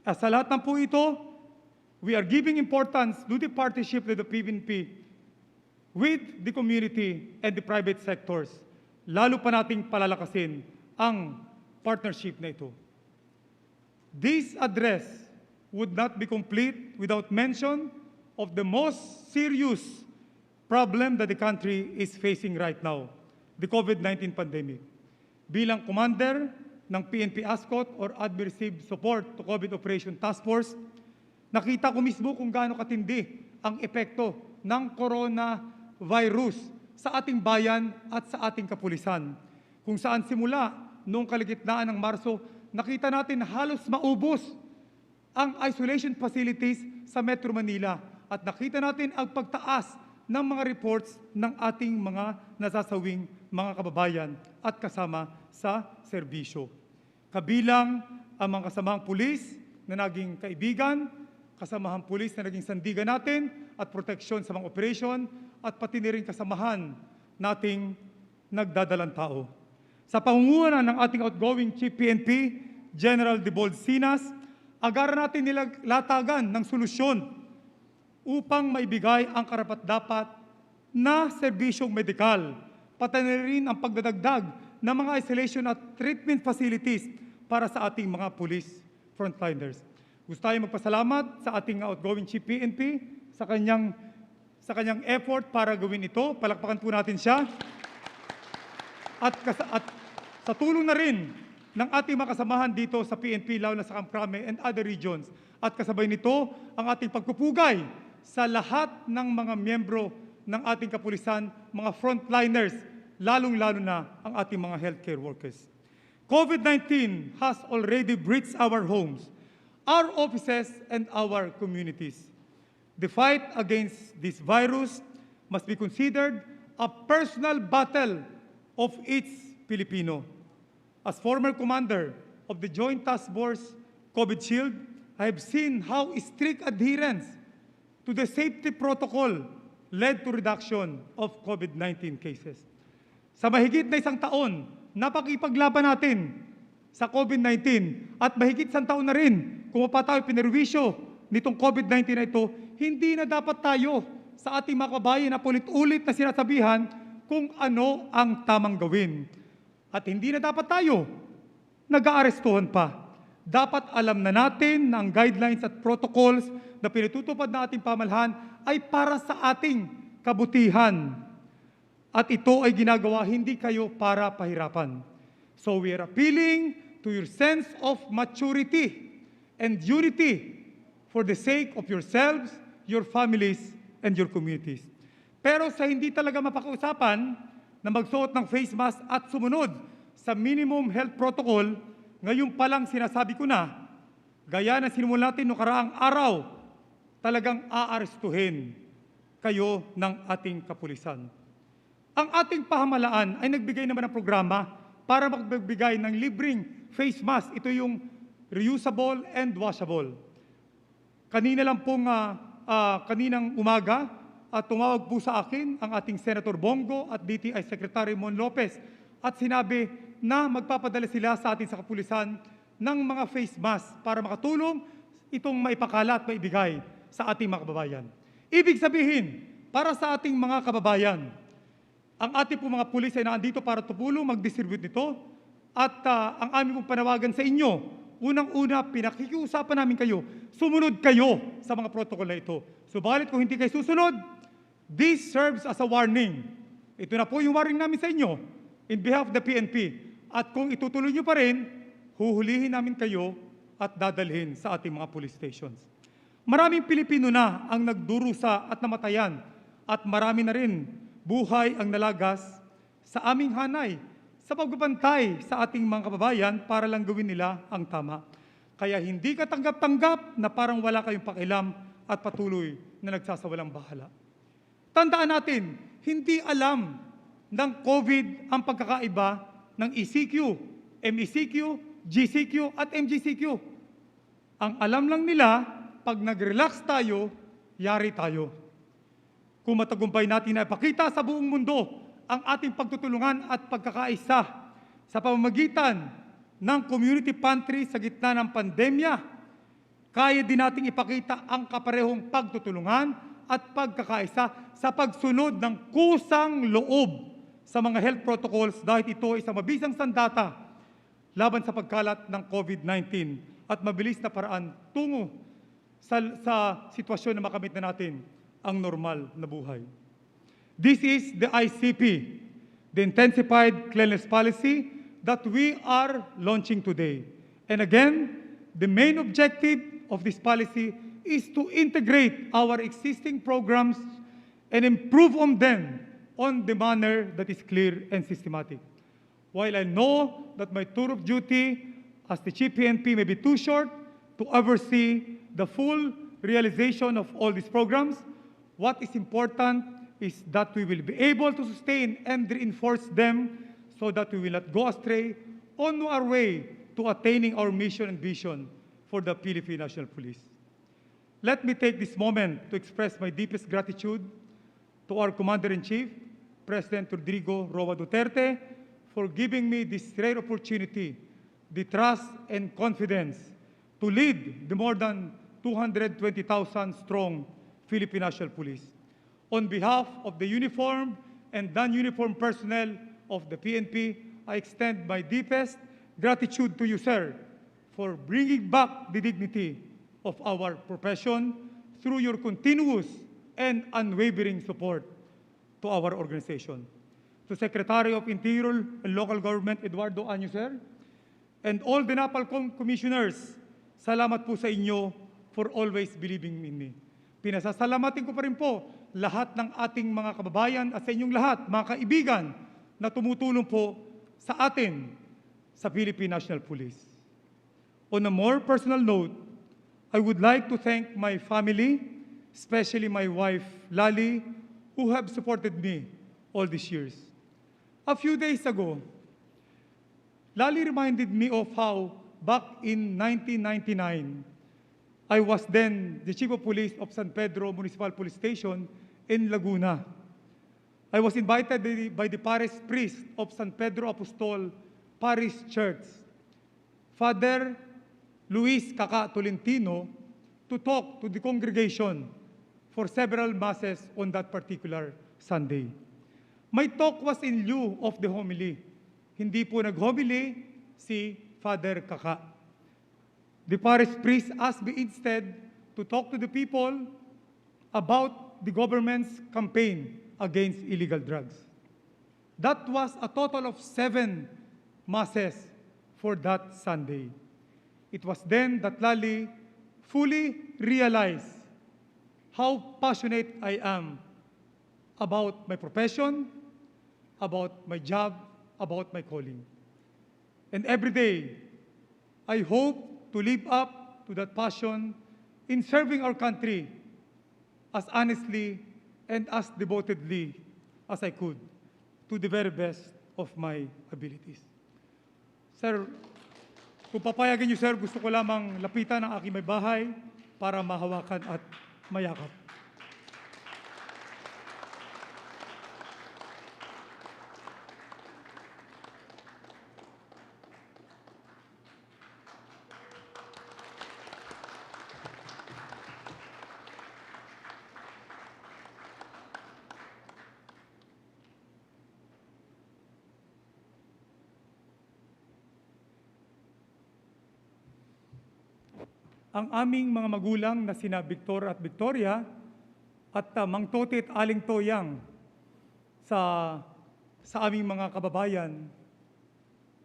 As sa lahat ng po ito, we are giving importance to the partnership with the PNP with the community and the private sectors. Lalo pa nating palalakasin ang partnership na ito. This address would not be complete without mention of the most serious problem that the country is facing right now, the COVID-19 pandemic. Bilang commander ng PNP ASCOT or Adversive Support to COVID Operation Task Force, nakita ko mismo kung gaano katindi ang epekto ng coronavirus sa ating bayan at sa ating kapulisan. Kung saan simula noong kaligitnaan ng Marso, nakita natin halos maubos ang isolation facilities sa Metro Manila at nakita natin ang pagtaas ng mga reports ng ating mga nasasawing mga kababayan at kasama sa serbisyo. Kabilang ang mga kasamahang pulis na naging kaibigan, kasamahang pulis na naging sandigan natin at proteksyon sa mga operasyon at pati na rin kasamahan nating nagdadalang tao. Sa pangunguna ng ating outgoing Chief PNP, General Debold Sinas, agaran natin nilatagan ng solusyon upang maibigay ang karapat-dapat na serbisyong medikal, pati na rin ang pagdadagdag ng mga isolation at treatment facilities para sa ating mga police frontliners. Gusto tayo magpasalamat sa ating outgoing Chief PNP sa kanyang effort para gawin ito. Palakpakan po natin siya. At sa tulong na rin ng ating mga kasamahan dito sa PNP, lalo na sa Camp Crame and other regions. At kasabay nito ang ating pagpupugay sa lahat ng mga miyembro ng ating kapulisan, mga frontliners, lalong-lalo na ang ating mga healthcare workers. COVID-19 has already breached our homes, our offices, and our communities. The fight against this virus must be considered a personal battle of each Filipino. As former commander of the Joint Task Force COVID Shield, I have seen how strict adherence to the safety protocol led to reduction of COVID-19 cases. Sa mahigit na isang taon, napakipaglaban natin sa COVID-19 at mahigit isang taon na rin kung pa tayo pinerwisyo nitong COVID-19 na ito, hindi na dapat tayo sa ating mga kabayan na ulit-ulit na sinasabihan kung ano ang tamang gawin. At hindi na dapat tayo nag-aarestuhan pa. Dapat alam na natin na ang guidelines at protocols na pinatutupad na ating pamahalaan ay para sa ating kabutihan. At ito ay ginagawa hindi kayo para pahirapan. So we are appealing to your sense of maturity and unity for the sake of yourselves, your families, and your communities. Pero sa hindi talaga mapakiusapan na magsuot ng face mask at sumunod sa minimum health protocol, ngayon pa lang sinasabi ko na, gaya na sinimulan natin noong karaang araw, talagang aarestuhin kayo ng ating kapulisan. Ang ating pamahalaan ay nagbigay naman ng programa para magbigay ng libreng face mask. Ito yung reusable and washable. Kanina lang pong, kaninang umaga, tumawag po sa akin ang ating Senator Bongo at DTI Secretary Mon Lopez at sinabi na magpapadala sila sa atin sa kapulisan ng mga face mask para makatulong itong maipakalat, maibigay sa ating mga kababayan. Ibig sabihin, para sa ating mga kababayan, ang ating pong mga pulis ay naandito para tumulong mag-distribute nito at ang aming pong panawagan sa inyo, unang-una, pinakikiusapan namin kayo, sumunod kayo sa mga protocol na ito. Subalit kung hindi kayo susunod, this serves as a warning. Ito na po yung warning namin sa inyo in behalf of the PNP. At kung itutuloy nyo pa rin, huhulihin namin kayo at dadalhin sa ating mga police stations. Maraming Pilipino na ang nagdurusa at namatayan at marami na rin buhay ang nalagas sa aming hanay sa pagbabantay sa ating mga kababayan para lang gawin nila ang tama. Kaya hindi katanggap-tanggap na parang wala kayong pakialam at patuloy na nagsasawalang bahala. Tandaan natin, hindi alam ng COVID ang pagkakaiba ng ECQ, MECQ, GCQ at MGCQ. Ang alam lang nila, pag nag-relax tayo, yari tayo. Kung matagumpay natin na ipakita sa buong mundo ang ating pagtutulungan at pagkakaisa sa pamamagitan ng community pantry sa gitna ng pandemya, kaya din nating ipakita ang kaparehong pagtutulungan at pagkakaisa sa pagsunod ng kusang loob sa mga health protocols dahil ito ay isang mabisang sandata laban sa pagkalat ng COVID-19 at mabilis na paraan tungo sa sitwasyon na makamit na natin ang normal na buhay. This is the ICP, the Intensified Cleanliness Policy that we are launching today. And again, the main objective of this policy is to integrate our existing programs and improve on them on the manner that is clear and systematic. While I know that my tour of duty as the Chief PNP may be too short to oversee the full realization of all these programs, what is important is that we will be able to sustain and reinforce them so that we will not go astray on our way to attaining our mission and vision for the Philippine National Police. Let me take this moment to express my deepest gratitude to our Commander-in-Chief, President Rodrigo Roa Duterte, for giving me this rare opportunity, the trust and confidence to lead the more than 220,000 strong Philippine National Police. On behalf of the uniformed and non-uniformed personnel of the PNP, I extend my deepest gratitude to you, sir, for bringing back the dignity of our profession through your continuous and unwavering support to our organization. To Secretary of Interior and Local Government, Eduardo Anyo, sir, and all the NAPALCOM commissioners, salamat po sa inyo for always believing in me. Pinasasalamatin ko pa rin po lahat ng ating mga kababayan at sa inyong lahat, mga kaibigan, na tumutulong po sa atin sa Philippine National Police. On a more personal note, I would like to thank my family, especially my wife, Lali, who have supported me all these years. A few days ago, Lali reminded me of how back in 1999, I was then the Chief of Police of San Pedro Municipal Police Station in Laguna. I was invited by the parish priest of San Pedro Apostol Parish Church, Father Luis Kaka Tolentino, to talk to the congregation for several masses on that particular Sunday. My talk was in lieu of the homily. Hindi po nag-homily si Father Kaka. The parish priest asked me instead to talk to the people about the government's campaign against illegal drugs. That was a total of 7 masses for that Sunday. It was then that Lali fully realized how passionate I am about my profession, about my job, about my calling. And every day, I hope to live up to that passion in serving our country as honestly and as devotedly as I could to the very best of my abilities. Sir, kung papayagan niyo, sir, gusto ko lamang lapitan ang aking may bahay para mahawakan at mayakap. Ang aming mga magulang na sina Victor at Victoria at Mang Totit Aling Toyang sa aming mga kababayan,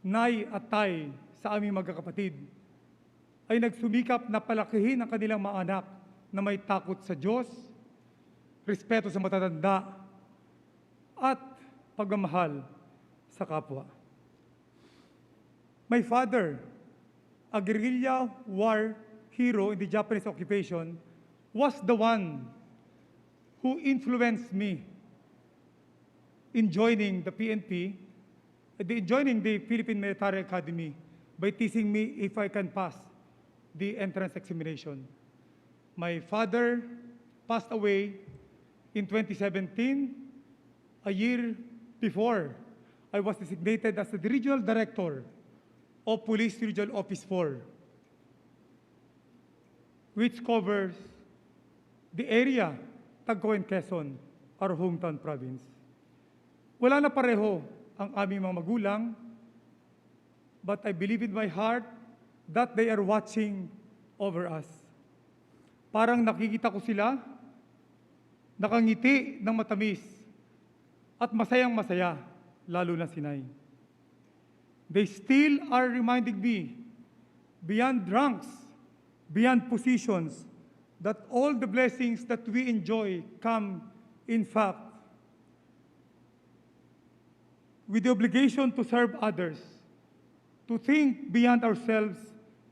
Nay at Tay sa aming magkakapatid, ay nagsumikap na palakihin ang kanilang mga anak na may takot sa Diyos, respeto sa matatanda, at pagmamahal sa kapwa. My father, a guerrilla war hero in the Japanese occupation, was the one who influenced me in joining the PNP, joining the Philippine Military Academy by teasing me if I can pass the entrance examination. My father passed away in 2017, a year before I was designated as the Regional Director of Police Regional Office 4, which covers the area, Tagko and Quezon, our hometown province. Wala na pareho ang aming mga magulang, but I believe in my heart that they are watching over us. Parang nakikita ko sila, nakangiti ng matamis, at masayang-masaya, lalo na si Nay. They still are reminding me, beyond ranks, beyond positions, that all the blessings that we enjoy come, in fact, with the obligation to serve others, to think beyond ourselves,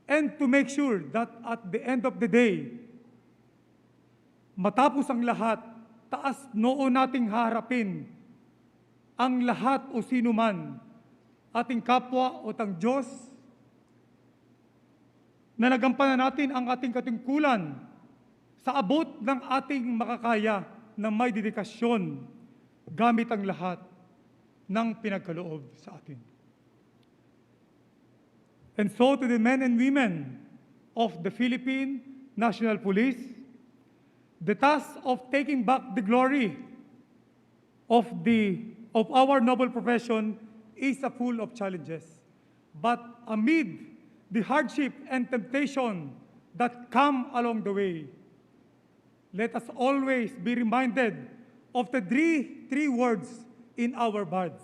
and to make sure that at the end of the day, matapos ang lahat, taas noo nating harapin ang lahat o sino man, ating kapwa o tang Diyos, na nagampanan natin ang ating katungkulan sa abot ng ating makakaya na may dedikasyon gamit ang lahat ng pinagkaloob sa atin. And so to the men and women of the Philippine National Police, the task of taking back the glory of our noble profession is full of challenges. But amid the hardship and temptation that come along the way, let us always be reminded of the three words in our buds: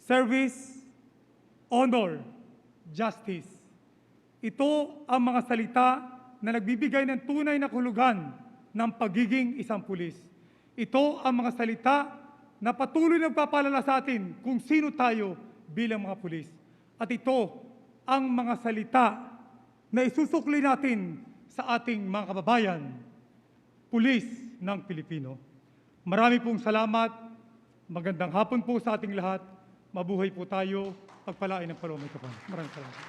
service, honor, justice. Ito ang mga salita na nagbibigay ng tunay na kahulugan ng pagiging isang pulis. Ito ang mga salita na patuloy nagpapaalala sa atin kung sino tayo bilang mga pulis. At ito ang mga salita na isusukli natin sa ating mga kababayan, pulis ng Pilipino. Marami pong salamat. Magandang hapon po sa ating lahat. Mabuhay po tayo. Pagpalain ng Palomay Kapal. Maraming salamat.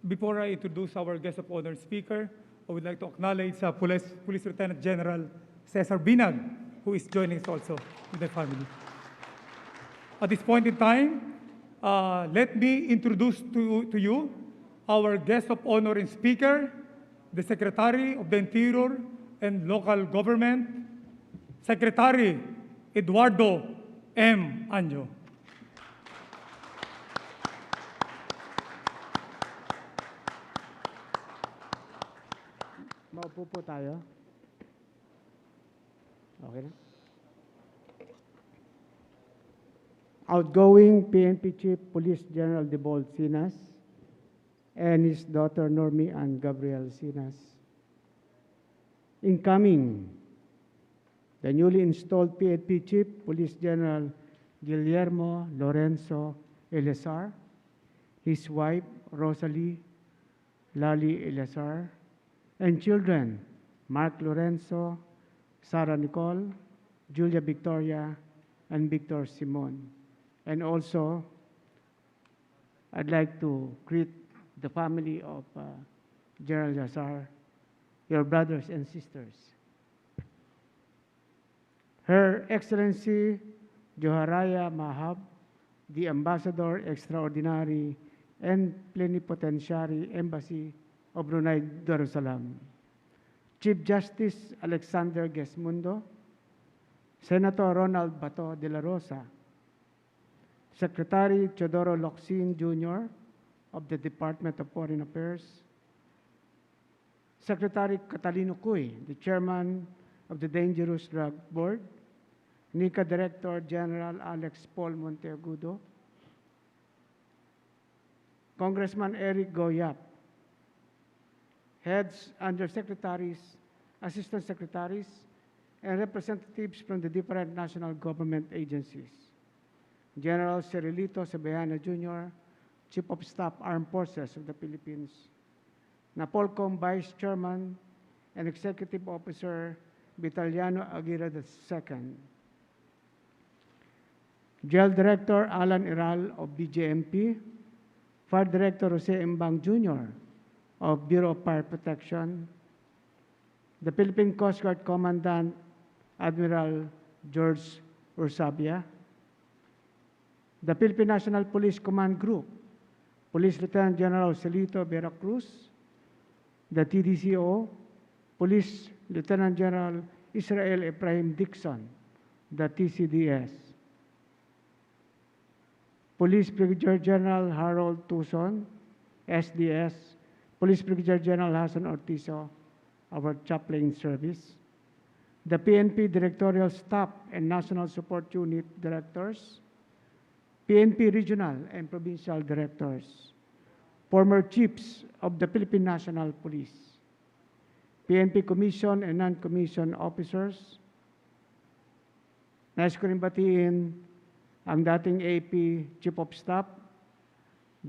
Before I introduce our guest of honor speaker, I would like to acknowledge Police Lieutenant General Cesar Binag, who is joining us also with the family. At this point in time, let me introduce to you our guest of honor and speaker, the Secretary of the Interior and Local Government, Secretary Eduardo M. Anyo. Maupo po tayo. Okay na? Outgoing PNP Chief Police General Debold Sinas and his daughter Normie and Gabriel Sinas. Incoming, the newly installed PNP Chief Police General Guillermo Lorenzo Elazar, his wife Rosalie Lali Elazar, and children Mark Lorenzo, Sarah Nicole, Julia Victoria, and Victor Simon. And also, I'd like to greet the family of General Elazar, your brothers and sisters. Her Excellency Joharaya Mahab, the Ambassador Extraordinary and Plenipotentiary Embassy of Brunei Darussalam, Chief Justice Alexander Gesmundo, Senator Ronald Bato de la Rosa, Secretary Teodoro Locsin Jr. of the Department of Foreign Affairs, Secretary Catalino Cuy, the Chairman of the Dangerous Drug Board, NICA Director General Alex Paul Monteagudo, Congressman Eric Goyap, heads, undersecretaries, assistant secretaries, and representatives from the different national government agencies. General Cirilito Sebehana Jr., Chief of Staff, Armed Forces of the Philippines. Napolcom Vice Chairman and Executive Officer Vitaliano Aguirre II. Jail Director Alan Iral of BJMP, Fire Director Jose Embang Jr. of Bureau of Fire Protection, the Philippine Coast Guard Commandant Admiral George Ursabia, the Philippine National Police Command Group, Police Lieutenant General Celito Vera Cruz, the TDCO, Police Lieutenant General Israel Ephraim Dixon, the TCDS, Police Brigadier General Harold Tucson, SDS, Police Brigadier General Hasan Ortizo, our chaplain service, the PNP Directorial Staff and National Support Unit Directors, PNP Regional and Provincial Directors, former chiefs of the Philippine National Police, PNP Commission and non-commissioned officers. Nais ko rin batiin ang dating AP Chief of Staff,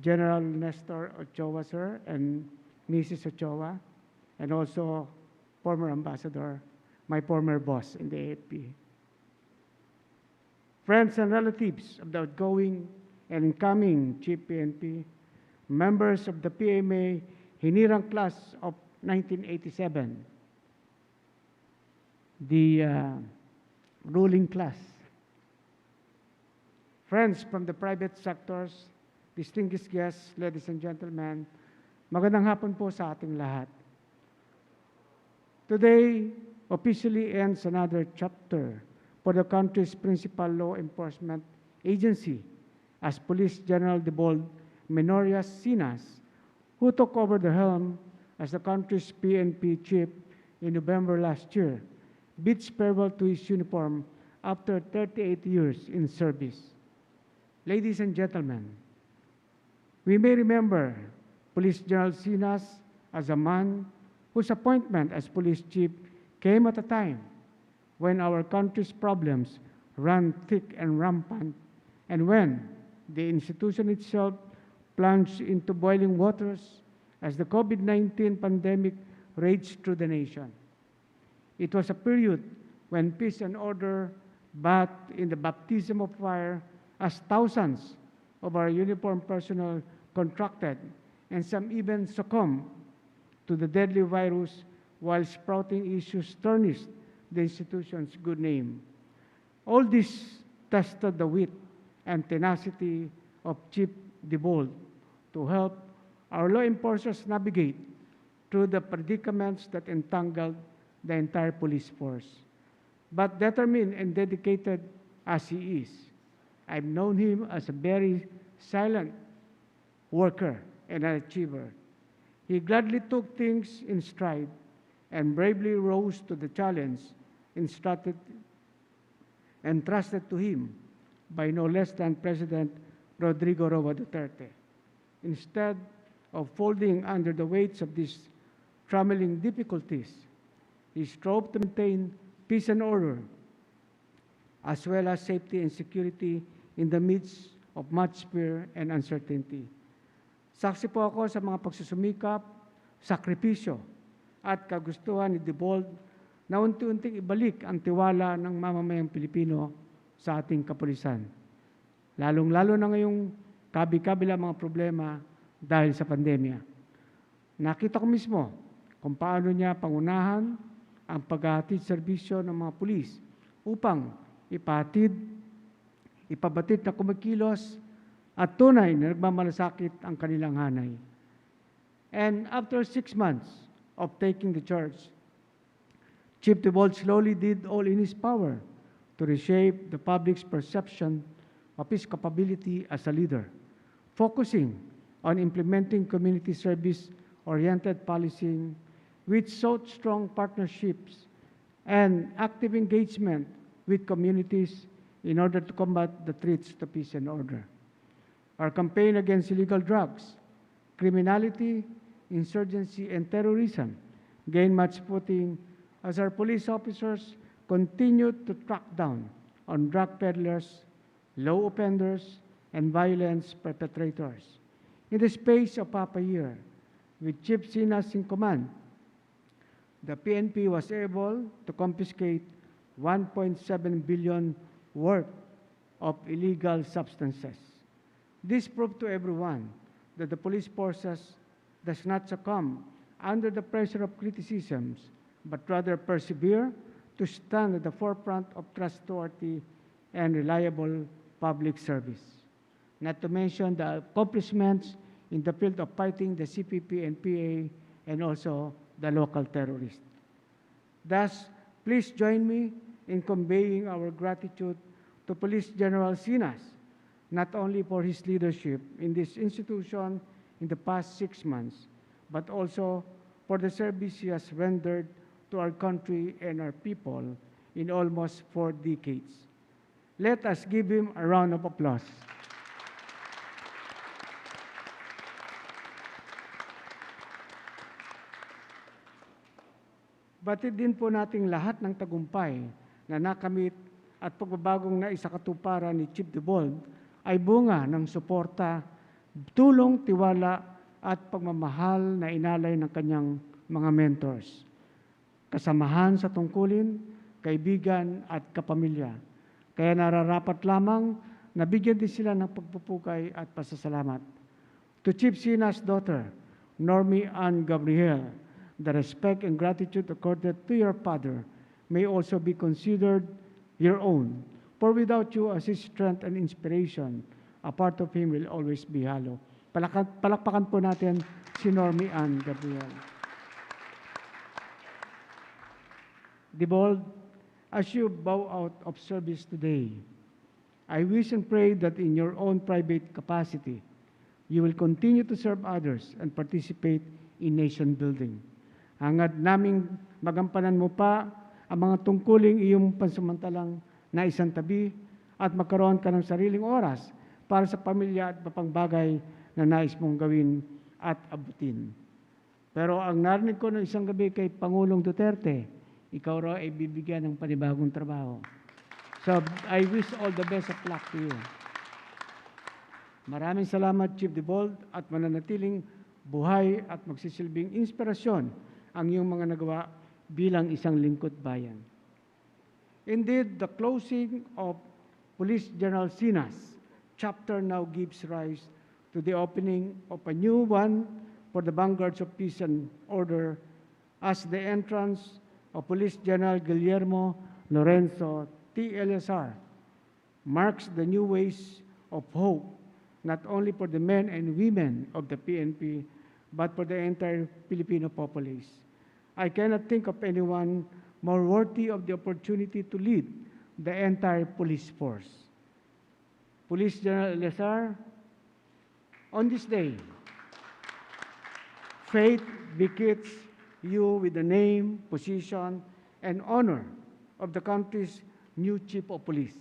General Nestor Ochoa, sir, and Mrs. Ochoa, and also former ambassador, my former boss in the AFP. Friends and relatives of the outgoing and incoming Chief PNP, members of the PMA Hinirang Class of 1987, the ruling class, friends from the private sectors, distinguished guests, ladies and gentlemen, magandang hapon po sa ating lahat. Today officially ends another chapter for the country's principal law enforcement agency as Police General Debold Menorias Sinas, who took over the helm as the country's PNP chief in November last year, bids farewell to his uniform after 38 years in service. Ladies and gentlemen, we may remember Police General Sinas as a man whose appointment as police chief came at a time when our country's problems ran thick and rampant, and when the institution itself plunged into boiling waters as the COVID-19 pandemic raged through the nation. It was a period when peace and order bathed in the baptism of fire as thousands of our uniformed personnel contracted and some even succumbed to the deadly virus, while sprouting issues tarnished the institution's good name. All this tested the wit and tenacity of Chief Debold to help our law enforcers navigate through the predicaments that entangled the entire police force. But determined and dedicated as he is, I've known him as a very silent worker and an achiever. He gladly took things in stride and bravely rose to the challenge entrusted to him by no less than President Rodrigo Roa Duterte. Instead of folding under the weights of these troubling difficulties, he strove to maintain peace and order, as well as safety and security in the midst of much fear and uncertainty. Saksi po ako sa mga pagsusumikap, sakripisyo, at kagustuhan ni Debold na unti-unting ibalik ang tiwala ng mamamayang Pilipino sa ating kapulisan. Lalong-lalo na ngayong kabi-kabila mga problema dahil sa pandemya. Nakita ko mismo kung paano niya pangunahan ang paghahatid serbisyo ng mga pulis upang ipabatid na kumikilos at tunay na nagmamalasakit ang kanilang hanay. And after 6 months of taking the charge, Chief Debold slowly did all in his power to reshape the public's perception of his capability as a leader, focusing on implementing community service-oriented policing which sought strong partnerships and active engagement with communities in order to combat the threats to peace and order. Our campaign against illegal drugs, criminality, insurgency, and terrorism gain much footing as our police officers continue to track down on drug peddlers, low offenders, and violence perpetrators. In the space of half a year, with Chief Sinas in command, the PNP was able to confiscate 1.7 billion worth of illegal substances. This proved to everyone that the police forces does not succumb under the pressure of criticisms, but rather persevere to stand at the forefront of trustworthy and reliable public service. Not to mention the accomplishments in the field of fighting the CPP and PA and also the local terrorists. Thus, please join me in conveying our gratitude to Police General Sinas, not only for his leadership in this institution in the past 6 months, but also for the service he has rendered to our country and our people in almost 4 decades. Let us give him a round of applause. Batid din po nating lahat ng tagumpay na nakamit at pagbabagong naisakatuparan ni Chief Debold ay bunga ng suporta, tulong, tiwala at pagmamahal na inalay ng kanyang mga mentors. Kasamahan sa tungkulin, kaibigan at kapamilya. Kaya nararapat lamang na bigyan din sila ng pagpupukay at pasasalamat. To Chief Sinas' daughter, Normie Ann Gabriel, the respect and gratitude accorded to your father may also be considered your own. For without you as his strength and inspiration, a part of him will always be hollow. Palakpakan po natin si Normie Ann Gabriel. Debold, as you bow out of service today, I wish and pray that in your own private capacity, you will continue to serve others and participate in nation building. Hangad naming magampanan mo pa ang mga tungkuling iyong pansamantalang naisantabi at magkaroon ka ng sariling oras para sa pamilya at mapang bagay na nais mong gawin at abutin. Pero ang narinig ko ng isang gabi kay Pangulong Duterte, ikaw raw ay bibigyan ng panibagong trabaho. So I wish all the best of luck to you. Maraming salamat, Chief Debold, at mananatiling buhay at magsisilbing inspirasyon ang iyong mga nagawa bilang isang lingkod bayan. Indeed, the closing of Police General Sinas chapter now gives rise to the opening of a new one for the vanguards of peace and order as the entrance of Police General Guillermo Lorenzo T. LSR marks the new ways of hope not only for the men and women of the PNP but for the entire Filipino populace. I cannot think of anyone more worthy of the opportunity to lead the entire police force. Police General LSR, on this day, fate bequeaths you with the name, position, and honor of the country's new Chief of Police.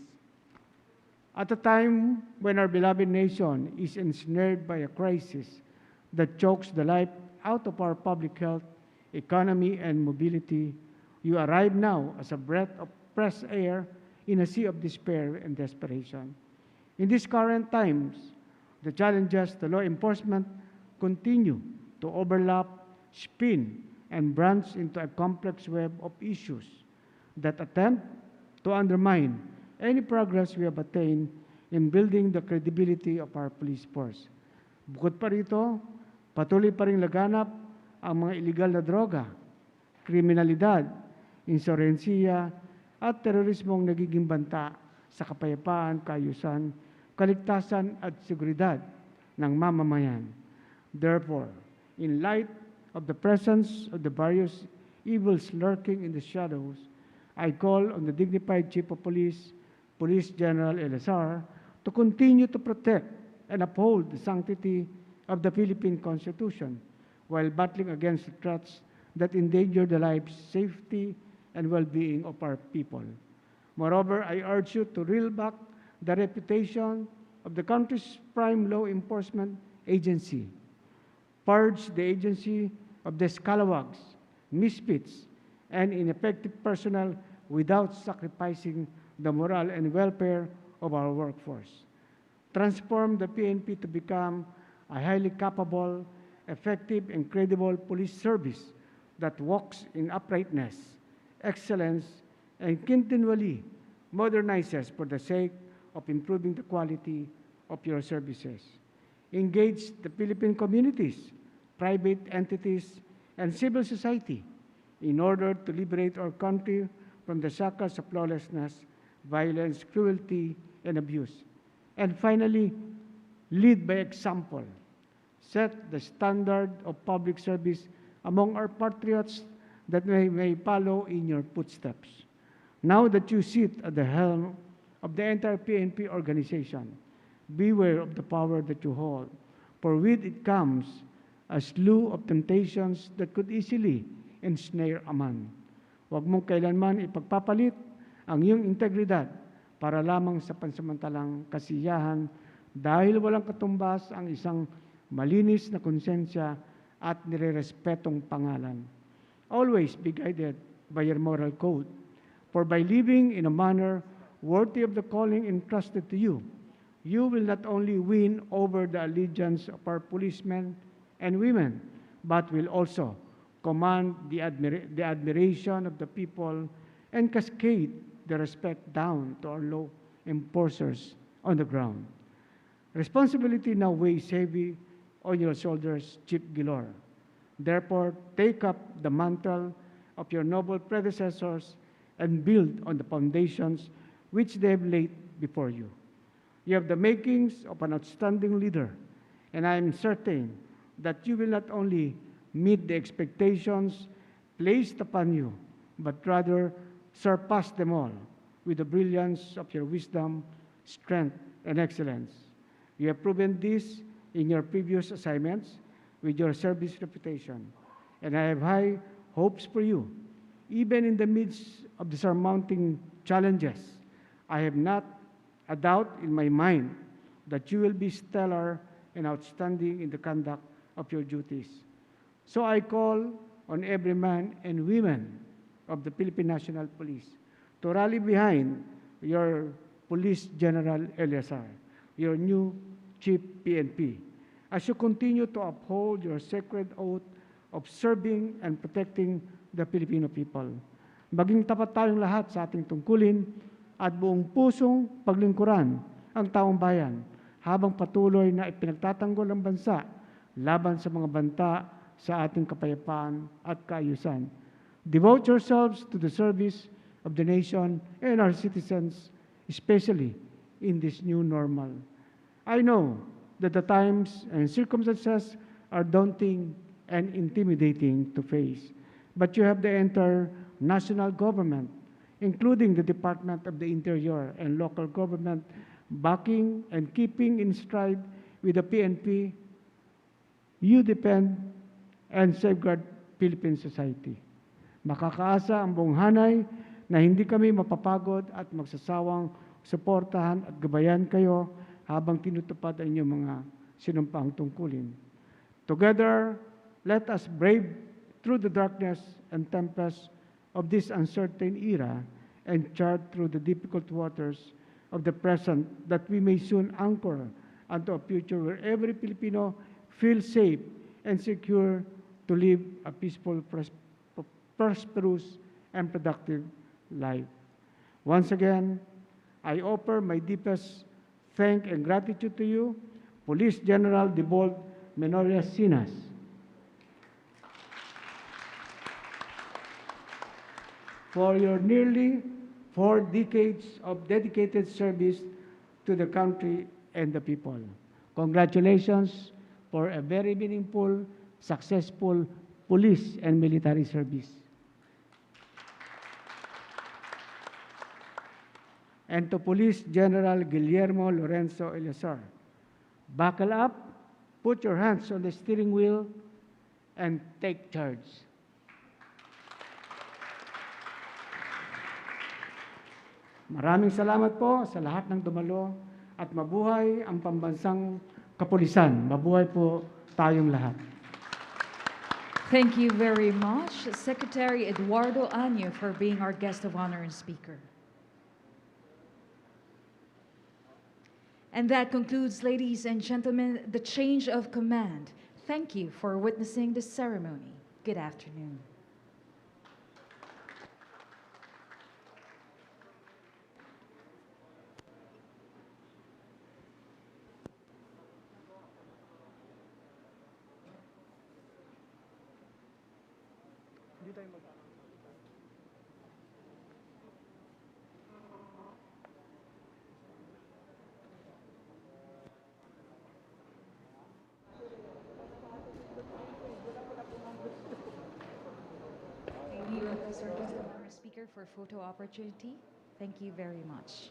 At a time when our beloved nation is ensnared by a crisis that chokes the life out of our public health, economy, and mobility, you arrive now as a breath of fresh air in a sea of despair and desperation. In these current times, the challenges to law enforcement continue to overlap, spin, and branch into a complex web of issues that attempt to undermine any progress we have attained in building the credibility of our police force. Bukod pa rito, patuloy pa rin laganap ang mga illegal na droga, kriminalidad, insurensiya, at terorismong nagiging banta sa kapayapaan, kaayusan, kaligtasan at seguridad ng mamamayan. Therefore, in light of the presence of the various evils lurking in the shadows, I call on the dignified Chief of Police, Police General LSR, to continue to protect and uphold the sanctity of the Philippine Constitution while battling against the threats that endanger the lives, safety, and well-being of our people. Moreover, I urge you to reel back the reputation of the country's prime law enforcement agency. Purge the agency of the scalawags, misfits, and ineffective personnel without sacrificing the morale and welfare of our workforce. Transform the PNP to become a highly capable, effective, and credible police service that walks in uprightness, excellence, and continually modernizes for the sake of improving the quality of your services. Engage the Philippine communities, private entities, and civil society in order to liberate our country from the shackles of lawlessness, violence, cruelty, and abuse. And finally, lead by example. Set the standard of public service among our patriots that may follow in your footsteps. Now that you sit at the helm of the entire PNP organization, beware of the power that you hold, for with it comes a slew of temptations that could easily ensnare a man. Huwag mong kailanman ipagpapalit ang iyong integridad para lamang sa pansamantalang kasiyahan dahil walang katumbas ang isang malinis na konsensya at nirerespetong pangalan. Always be guided by your moral code, for by living in a manner worthy of the calling entrusted to you, you will not only win over the allegiance of our policemen and women, but will also command the admiration of the people and cascade the respect down to our law enforcers on the ground. Responsibility now weighs heavy on your shoulders, Chief Gilor. Therefore, take up the mantle of your noble predecessors and build on the foundations which they have laid before you. You have the makings of an outstanding leader, and I am certain that you will not only meet the expectations placed upon you, but rather surpass them all with the brilliance of your wisdom, strength, and excellence. You have proven this in your previous assignments with your service reputation, and I have high hopes for you. Even in the midst of the surmounting challenges, I have not a doubt in my mind that you will be stellar and outstanding in the conduct of your duties. So I call on every man and woman of the Philippine National Police to rally behind your Police General Eleazar, your new Chief PNP, as you continue to uphold your sacred oath of serving and protecting the Filipino people. Maging tapat tayong lahat sa ating tungkulin at buong pusong paglingkuran ang taong bayan habang patuloy na ipinagtatanggol ang bansa laban sa mga banta sa ating kapayapaan at kaayusan. Devote yourselves to the service of the nation and our citizens, especially in this new normal. I know that the times and circumstances are daunting and intimidating to face, but you have the entire national government, including the Department of the Interior and local government, backing and keeping in stride with the PNP. You defend and safeguard Philippine society. Makakaasa ang buong hanay na hindi kami mapapagod at magsasawang suportahan at gabayan kayo habang tinutupad ang inyong mga sinumpang tungkulin. Together, let us brave through the darkness and tempest of this uncertain era and chart through the difficult waters of the present, that we may soon anchor unto a future where every Filipino feels safe and secure to live a peaceful, prosperous, and productive life. Once again, I offer my deepest thanks and gratitude to you, Police General Debold Menorias Sinas, for your nearly 4 decades of dedicated service to the country and the people. Congratulations for a very meaningful, successful police and military service. And to Police General Guillermo Lorenzo Eleazar, buckle up, put your hands on the steering wheel, and take charge. Maraming salamat po sa lahat ng dumalo at mabuhay ang pambansang kapulisan. Mabuhay po tayong lahat. Thank you very much, Secretary Eduardo Año, for being our guest of honor and speaker. And that concludes, ladies and gentlemen, the change of command. Thank you for witnessing this ceremony. Good afternoon. We request our guest of honor speaker for photo opportunity. Thank you very much.